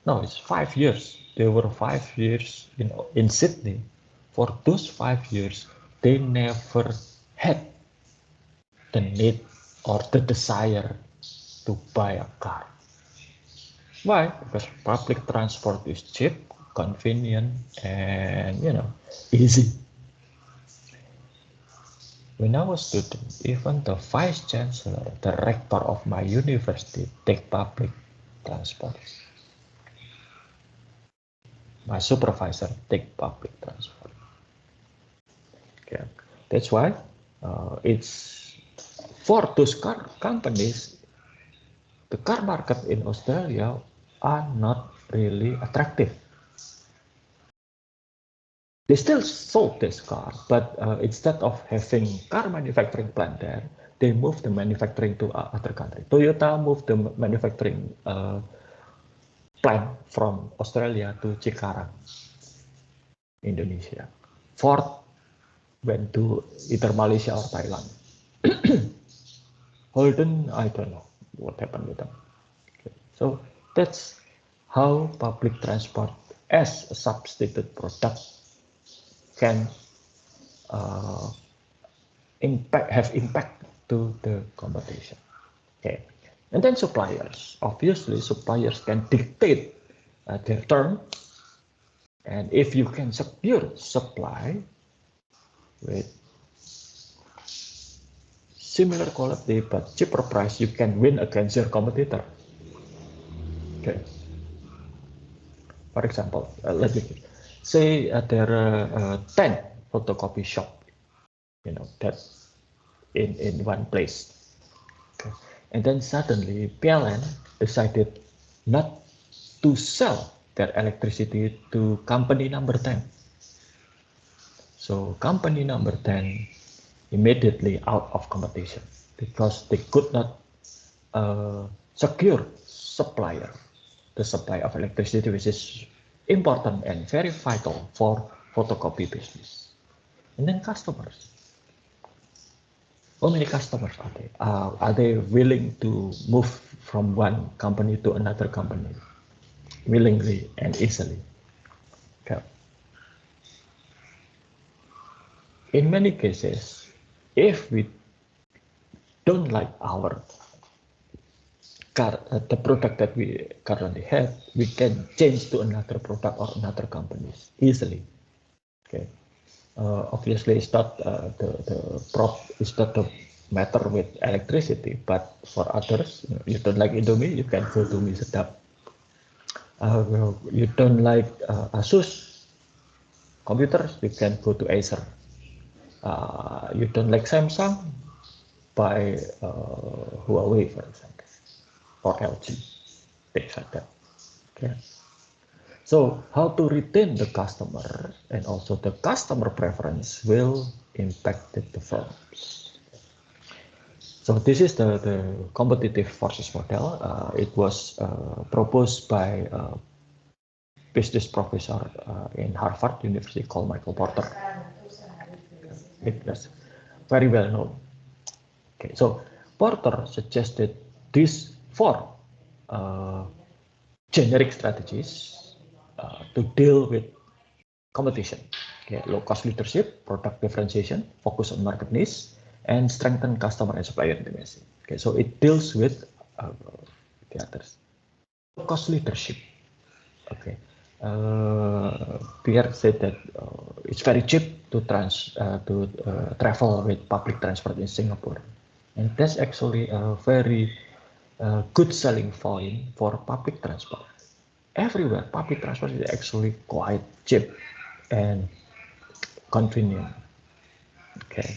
no, it's 5 years. They were 5 years in Sydney. For those 5 years, they never had the need or the desire to buy a car. Why? Because public transport is cheap, convenient, and easy. When I was a student, even the vice chancellor, the rector of my university, take public transport. My supervisor take public transport. Okay. That's why it's for those car companies, the car market in Australia are not really attractive. They still sold this car, but instead of having car manufacturing plant there, they moved the manufacturing to other country. Toyota moved the manufacturing plant from Australia to Cikarang, Indonesia. Ford went to either Malaysia or Thailand. Holden, I don't know what happened with them. Okay. So that's how public transport as a substitute product can have impact to the competition. Okay, and then suppliers. Obviously, suppliers can dictate their term, and if you can secure supply with similar quality but cheaper price, you can win against your competitor. Okay. For example, let me say there are 10 photocopy shop, that in one place. Okay. And then suddenly PLN decided not to sell their electricity to company number 10. So company number 10 immediately out of competition because they could not secure supplier, the supply of electricity, which is important and very vital for photocopy business. And then customers. How many customers are they? Are they willing to move from one company to another company? willingly and easily. Okay. In many cases, if we don't like the product that we currently have, we can change to another product or another companies easily. Okay. Obviously, it's not the matter with electricity, but for others, you don't like Indomie, you can go to Mie Sedap. You don't like Asus computers, you can go to Acer. You don't like Samsung, buy Huawei, for example, or LG, things like that. Okay. So how to retain the customer and also the customer preference will impact the firms. So this is the competitive forces model. It was proposed by a business professor in Harvard University called Michael Porter. It was very well known. Okay, so Porter suggested these 4 generic strategies to deal with competition. Okay, low cost leadership, product differentiation, focus on market niche, and strengthen customer and supplier intimacy. Okay, so it deals with the others. Low cost leadership. Okay, Pierre said that it's very cheap to travel with public transport in Singapore, and that's actually a very good selling point for public transport. Everywhere, public transport is actually quite cheap and convenient. Okay.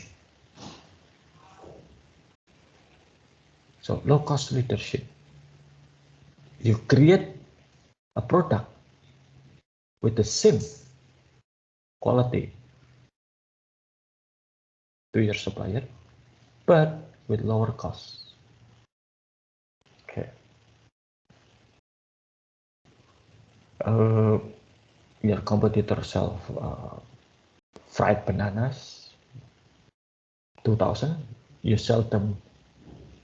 So low cost leadership. You create a product with the same quality to your supplier, but with lower costs. Okay. Your competitor sell fried bananas 2,000. You sell them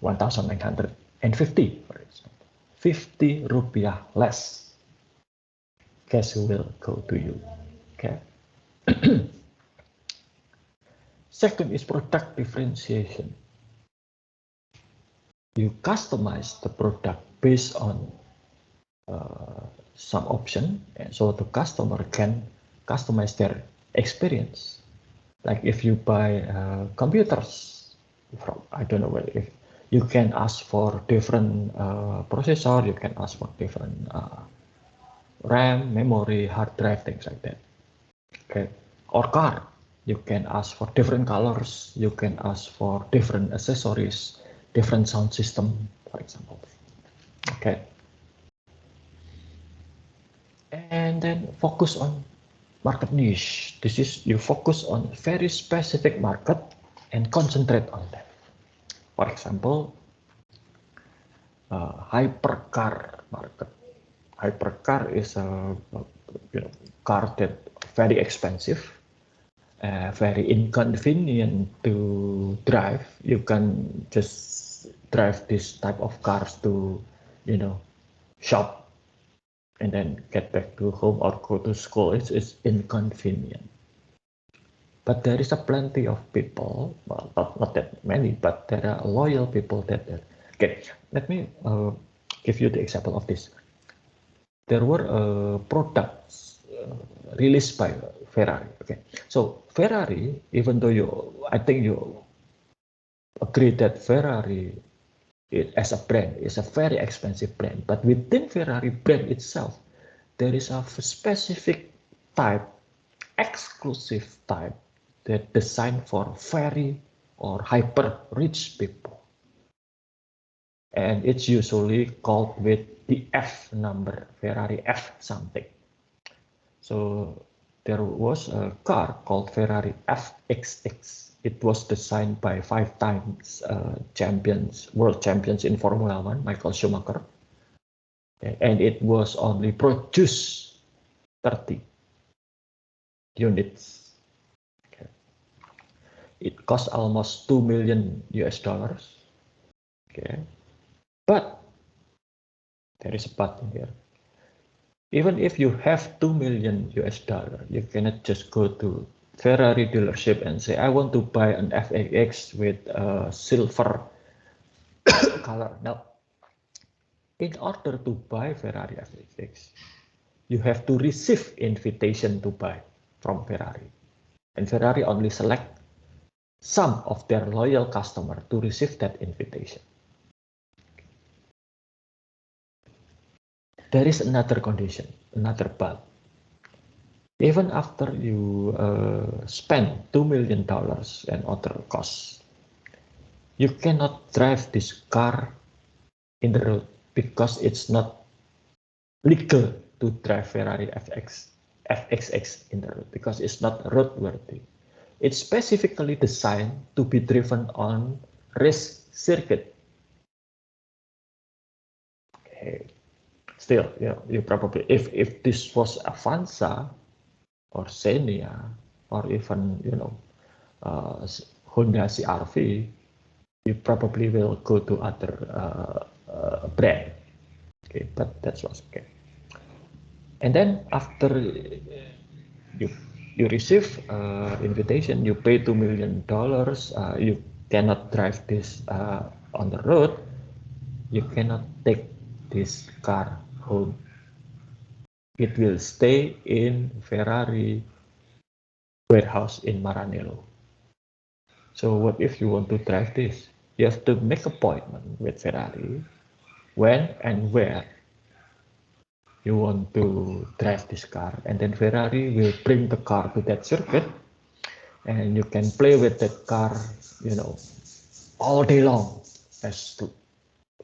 1,950, for example. 50 rupiah less. Cash will go to you. Okay. Second is product differentiation. You customize the product based on some option, and so the customer can customize their experience. Like if you buy computers from, I don't know where, if you can ask for different processor, you can ask for different RAM, memory, hard drive, things like that. Okay, or car, you can ask for different colors, you can ask for different accessories, different sound system, for example. Okay. And then focus on market niche. This is you focus on very specific market and concentrate on that. For example, hypercar market. Hypercar is a car that very expensive, very inconvenient to drive. You can just drive this type of cars to, shop and then get back to home or go to school. It's inconvenient. But there is a plenty of people, well, not that many, but there are loyal people that. Okay, let me give you the example of this. There were products released by Ferrari. Okay, so Ferrari, even though I think you agree that Ferrari as a brand is a very expensive brand, but within Ferrari brand itself, there is a specific type, exclusive type that designed for very or hyper rich people, and it's usually called with the F number, Ferrari F something. So there was a car called Ferrari FXX. It was designed by 5 times world champions in Formula 1, Michael Schumacher. And it was only produced 30 units. Okay. It cost almost $2 million US. Okay. But there is a but in here. Even if you have 2 million US dollar, you cannot just go to Ferrari dealership and say, I want to buy an FXX with a silver color. No. In order to buy Ferrari FXX, you have to receive invitation to buy from Ferrari. And Ferrari only select some of their loyal customer to receive that invitation. There is another condition, another but. Even after you spend $2 million and other costs, you cannot drive this car in the road because it's not legal to drive Ferrari FXX in the road because it's not roadworthy. It's specifically designed to be driven on race circuit. Okay. Still, you probably, if this was Avanza or Xenia or even Honda CR-V, you probably will go to other brand. Okay, but that's what's okay. And then after you receive invitation, you pay $2 million, you cannot drive this on the road, you cannot take this car home. It will stay in Ferrari warehouse in Maranello. So what if you want to drive this? You have to make appointment with Ferrari when and where you want to drive this car, and then Ferrari will bring the car to that circuit, and you can play with that car, all day long, as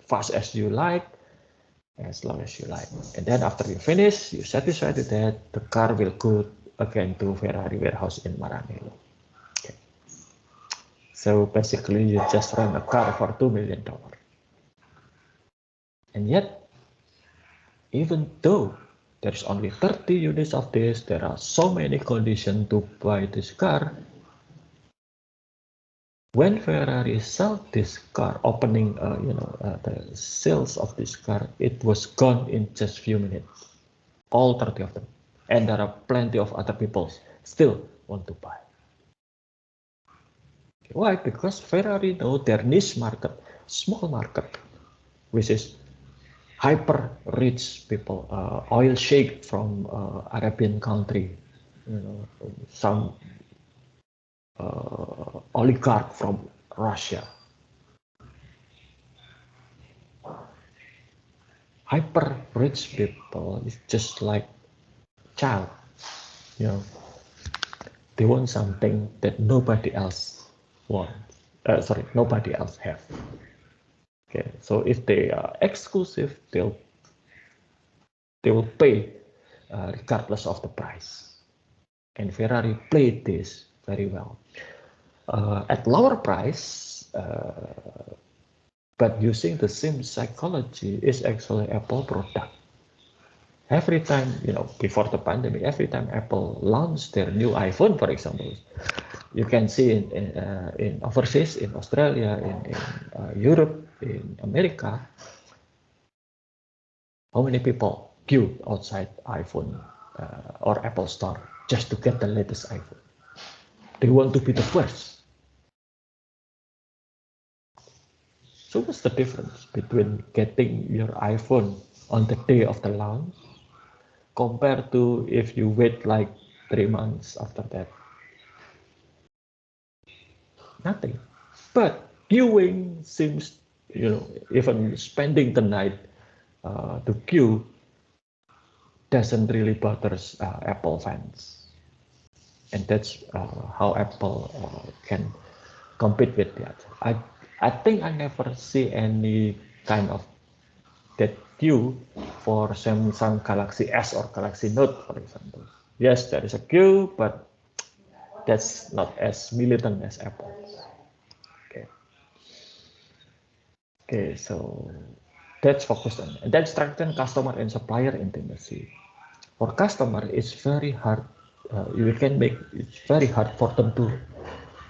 fast as you like, as long as you like. And then after you finish, you're satisfied with that, the car will go again to Ferrari warehouse in Maranello. Okay. So basically, you just rent a car for $2 million. And yet, even though there's only 30 units of this, there are so many conditions to buy this car. When Ferrari sold this car, opening the sales of this car, it was gone in just few minutes, all 30 of them, and there are plenty of other people still want to buy. Why? Because Ferrari know their niche market, small market, which is hyper rich people, oil sheikh from Arabian country, some oligarch from Russia. Hyper rich people is just like child, they want something that nobody else wants. Nobody else have. Okay, so if they are exclusive, they will pay regardless of the price. And Ferrari played this very well. At lower price, but using the same psychology, is actually Apple product. Every time, before the pandemic, every time Apple launched their new iPhone, for example, you can see in overseas, in Australia, in Europe, in America, how many people queue outside iPhone or Apple Store just to get the latest iPhone? They want to be the first. So what's the difference between getting your iPhone on the day of the launch compared to if you wait like 3 months after that? Nothing. But queuing seems, even spending the night to queue doesn't really bother Apple fans. And that's how Apple can compete with that. I think I never see any kind of that queue for Samsung Galaxy S or Galaxy Note, for example. Yes, there is a queue, but that's not as militant as Apple. Okay, so that's focused on, and that strengthen customer and supplier intimacy. For customer, it's very hard. It's very hard for them to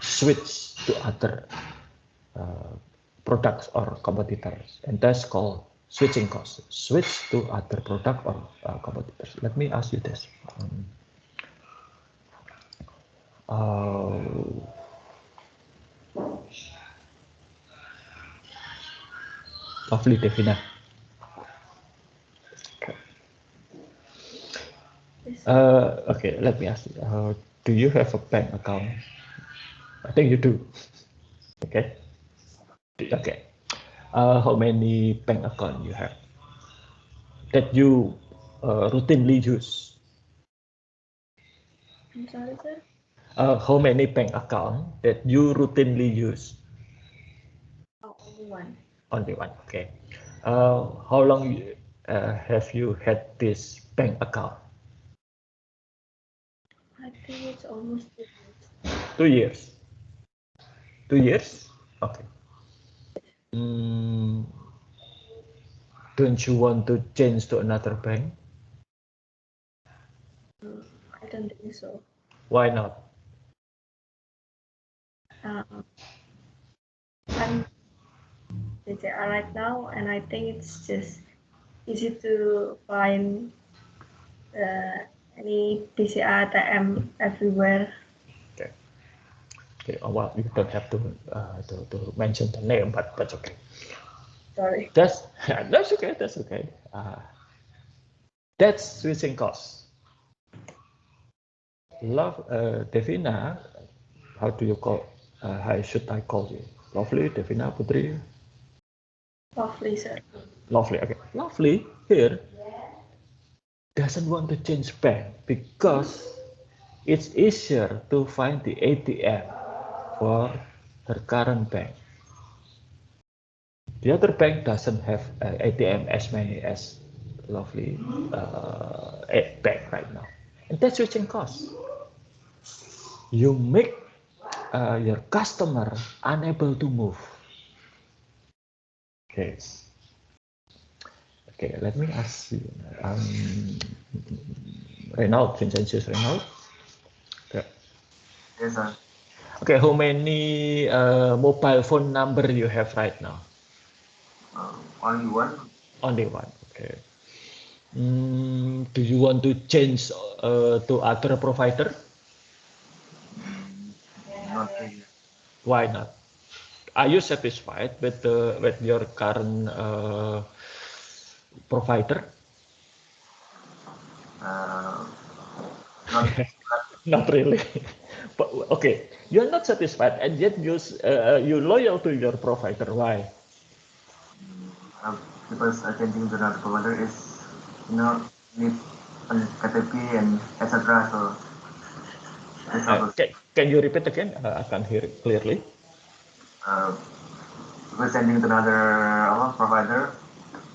switch to other products or competitors, and that's called switching costs. Switch to other product or competitors. Let me ask you this. Lovely, Devina. Okay, let me ask you. Do you have a bank account? I think you do. Okay. Okay. How many bank account you have that you routinely use? I'm sorry, sir. How many bank account that you routinely use? Oh, only one. Only one. Okay. How long have you had this bank account? I think it's almost 2 years. 2 years. 2 years? Okay. Don't you want to change to another bank? I don't think so. Why not? I'm BCA right now, and I think it's just easy to find any BCA ATM everywhere. Okay. Okay. Well, you don't have to mention the name, but that's okay. Sorry. That's okay. That's okay. That's switching costs. Devina, how do you call? How should I call you? Lovely, Devina, Putri. Lovely, sir. Lovely. Okay. Lovely here doesn't want to change bank because it's easier to find the ATM for her current bank. The other bank doesn't have ATM as many as Lovely bank right now, and that's switching costs. You make your customer unable to move. Okay. Okay, let me ask you, Renaud, Vincenzius Renaud. Okay. Yes, sir. Okay, how many mobile phone number you have right now? Only one. Only one. Okay. Do you want to change to other provider? Not really. Why not? Are you satisfied with your current provider? Not. Not really. But okay, you're not satisfied, and yet you loyal to your provider. Why? Because changing to another provider is, need KTP and etc. So it's not Can you repeat again? I can't hear it clearly. because changing to another provider,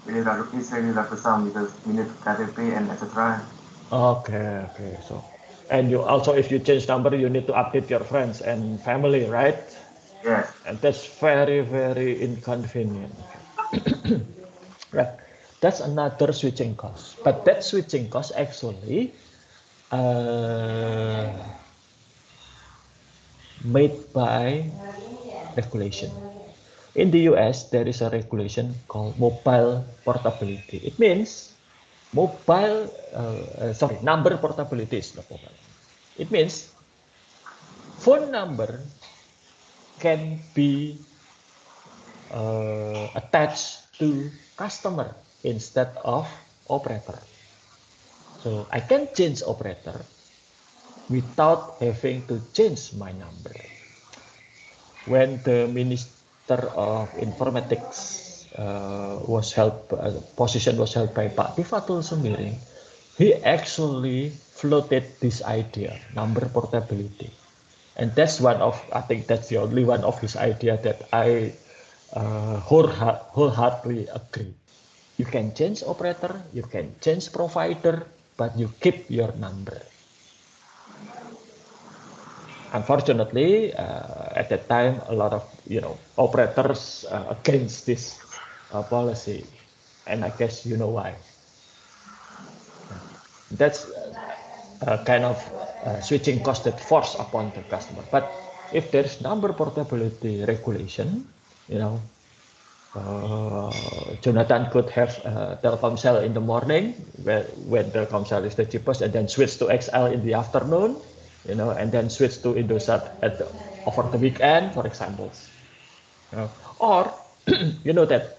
it is really some because we need KTP and etc. Okay, okay. So, and you also, if you change number, you need to update your friends and family, right? Yes. And that's very, very inconvenient. Right. That's another switching cost. But that switching cost actually made by regulation. In the US, there is a regulation called mobile portability. It means number portability is not mobile. It means phone number can be attached to customer instead of operator. So I can change operator without having to change my number. When the Minister of Informatics position was held by Pak Tifatul Sembiring, he actually floated this idea, number portability. And that's I think that's the only one of his idea that I wholeheartedly agree. You can change operator, you can change provider, but you keep your number. Unfortunately, at that time, a lot of operators against this policy, and I guess you know why. That's kind of switching cost that force upon the customer. But if there is number portability regulation, Jonathan could have Telkomsel in the morning, when Telkomsel is the cheapest, and then switch to XL in the afternoon, and then switch to Indosat over the weekend, for example. Or you know that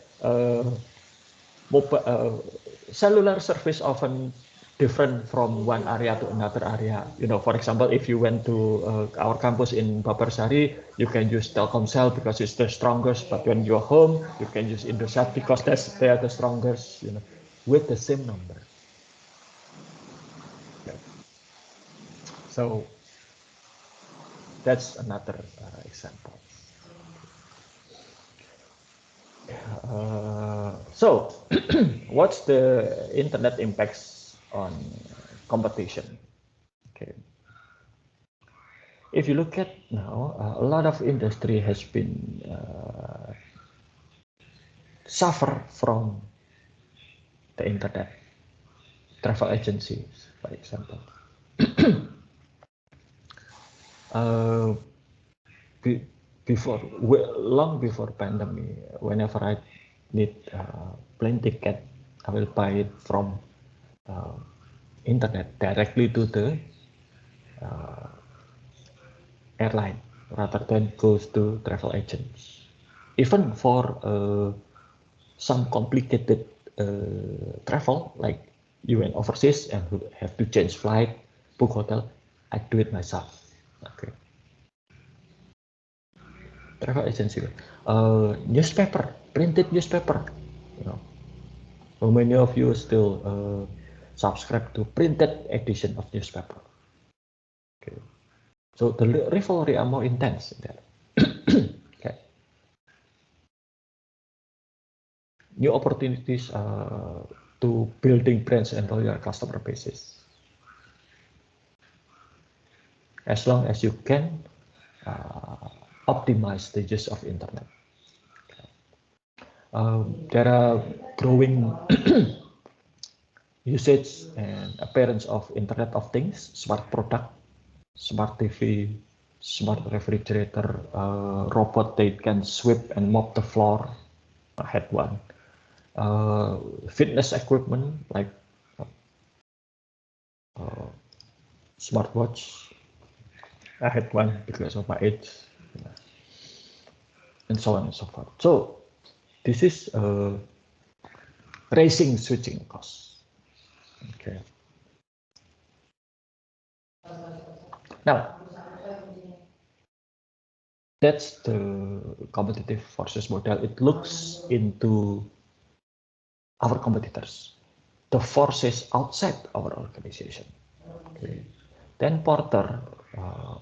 cellular service often different from one area to another area. For example, if you went to our campus in Babarsari, you can use Telkomsel because it's the strongest, but when you're home, you can use Indosat because they are the strongest, with the same number. Okay. So that's another example. So what's the internet impacts on competition? Okay. If you look at now, a lot of industry has been suffer from the internet. Travel agencies, for example. Long before pandemic, whenever I need plane ticket, I will buy it from internet directly to the airline rather than goes to travel agents. Even for some complicated travel, like you went overseas and have to change flight, book hotel, I do it myself. Okay. Travel agency, newspaper, printed newspaper. How many of you still subscribe to printed edition of newspaper? Okay. So the rivalry are more intense there. Okay. New opportunities to building brands and loyal customer bases. As long as you can optimize the use of internet. There are growing usage and appearance of Internet of Things, smart product, smart TV, smart refrigerator, robot that can sweep and mop the floor. I had one. Fitness equipment like smartwatch. I had one because of my age, and so on and so forth. So this is raising switching costs. Okay. Now, that's the competitive forces model. It looks into our competitors, the forces outside our organization. Okay. Then Porter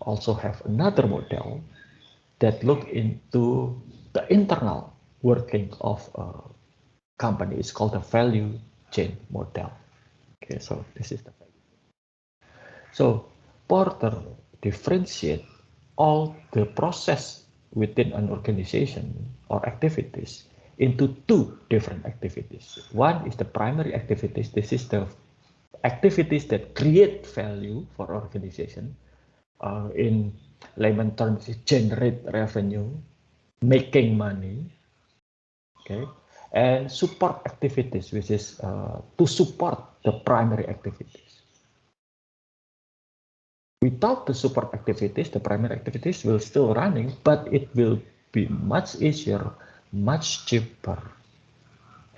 also have another model that look into the internal working of a company. It's called the value chain model. Okay, so this is the value. So Porter differentiate all the process within an organization or activities into two different activities. One is the primary activities. This is the activities that create value for organization. In layman terms, generate revenue, making money. Okay, and support activities, which is to support the primary activities. Without the support activities, the primary activities will still running, but it will be much easier, much cheaper,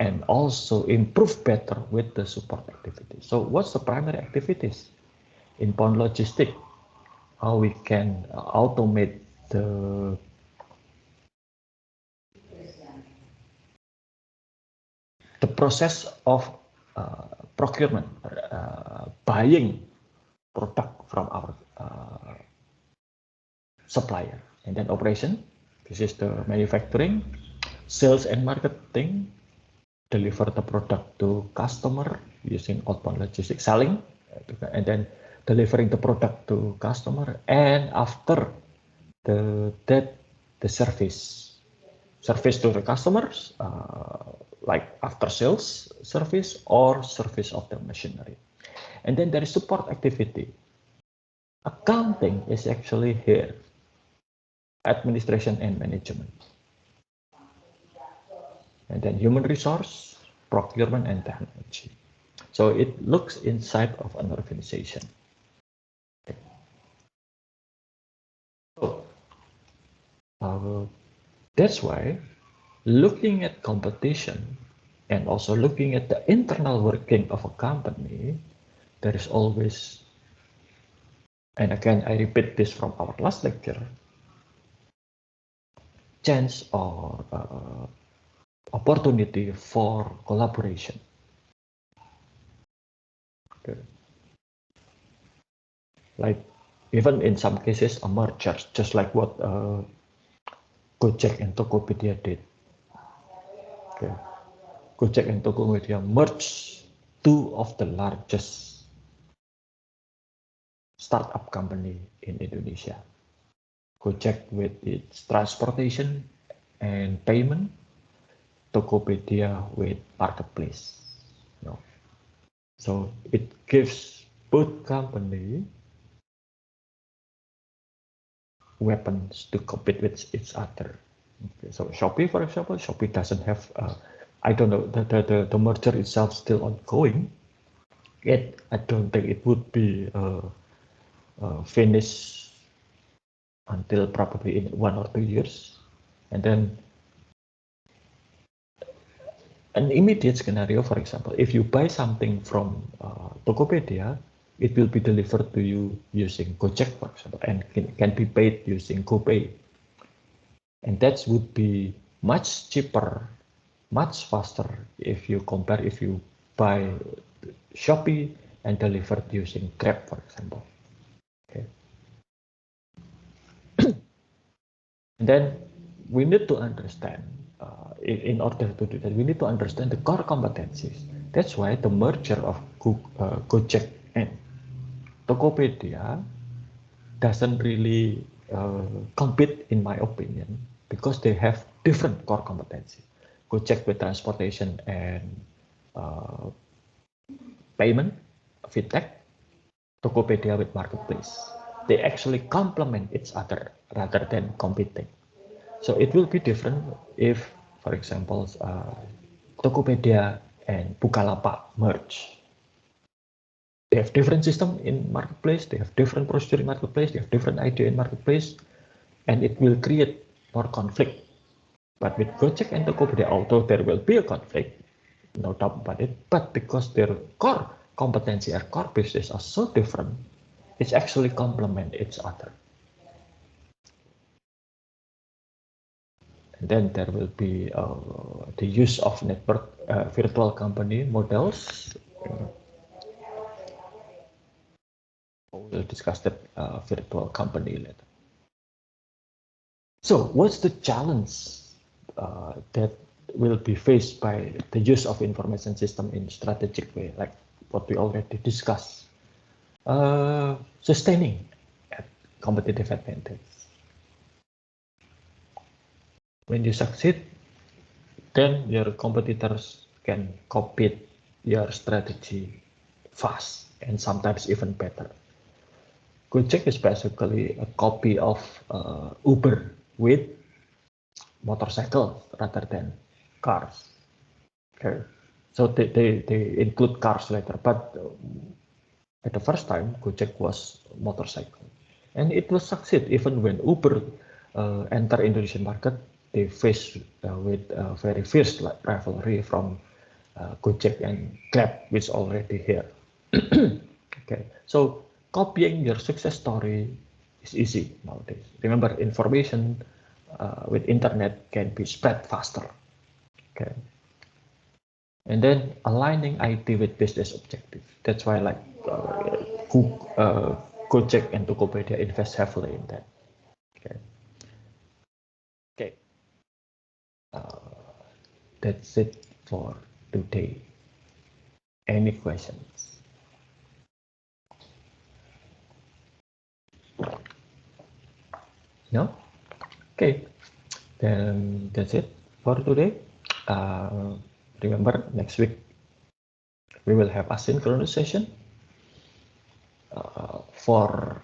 and also improve better with the support activities. So what's the primary activities? Inbound logistics, how we can automate the process of procurement, buying product from our supplier. And then operation, this is the manufacturing, sales and marketing, deliver the product to customer using outbound logistics, selling, and then delivering the product to customer, and after that the service to the customers, like after sales service or service of the machinery. And then there is support activity. Accounting is actually here, administration and management. and then human resource, procurement, and technology. So it looks inside of an organization. Okay. So that's why looking at competition and also looking at the internal working of a company, there is always, and again, I repeat this from our last lecture, chance or opportunity for collaboration. Okay. Like even in some cases, a merger, just like what Gojek and Tokopedia did. Okay. Gojek and Tokopedia merged two of the largest startup company in Indonesia. Gojek with its transportation and payment, Tokopedia with marketplace. You know. So it gives both companies weapons to compete with each other. Okay, so Shopee, for example, Shopee doesn't have, I don't know, the merger itself still ongoing. Yet I don't think it would be finished until probably in 1 or 2 years. And then an immediate scenario, for example, if you buy something from Tokopedia, it will be delivered to you using Gojek, for example, and can be paid using GoPay. And that would be much cheaper, much faster if you compare if you buy Shopee and delivered using Grab, for example. Okay. And then we need to understand, in order to do that, we need to understand the core competencies. That's why the merger of Gojek and Tokopedia doesn't really compete, in my opinion, because they have different core competencies. Gojek with transportation and payment, fintech, Tokopedia with marketplace. They actually complement each other rather than competing. So it will be different if, for example, Tokopedia and Bukalapak merge. They have different system in marketplace, they have different procedure in marketplace, they have different idea in marketplace, and it will create more conflict. But with Gojek and Tokopedia, although there will be a conflict, no doubt about it, but because their core competency or core business are so different, it's actually complement each other. And then there will be the use of network virtual company models. We'll discuss that virtual company later. So what's the challenge that will be faced by the use of information system in strategic way, like what we already discussed? Sustaining at competitive advantage. When you succeed, then your competitors can copy your strategy fast and sometimes even better. Gojek is basically a copy of Uber with motorcycles rather than cars. Okay, so they include cars later, but at the first time Gojek was motorcycle, and it was succeed even when Uber enter Indonesian market. They face with very fierce rivalry from Gojek and Grab, which already here. Okay, so copying your success story is easy nowadays. Remember, information with internet can be spread faster. Okay, and then aligning IT with business objective. That's why, like Gojek and Tokopedia invest heavily in that. Okay. Okay. That's it for today. Any questions? No? Okay. Then that's it for today. Remember, next week we will have asynchronous session for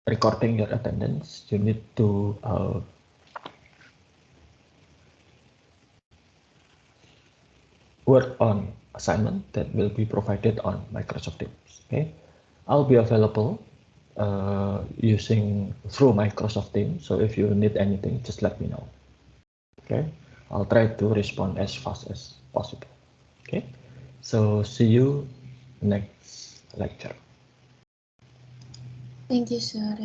recording your attendance. You need to work on assignment that will be provided on Microsoft Teams. Okay, I'll be available using through Microsoft Teams. So if you need anything, just let me know. Okay, I'll try to respond as fast as possible. Okay, so see you next lecture. Thank you, sir.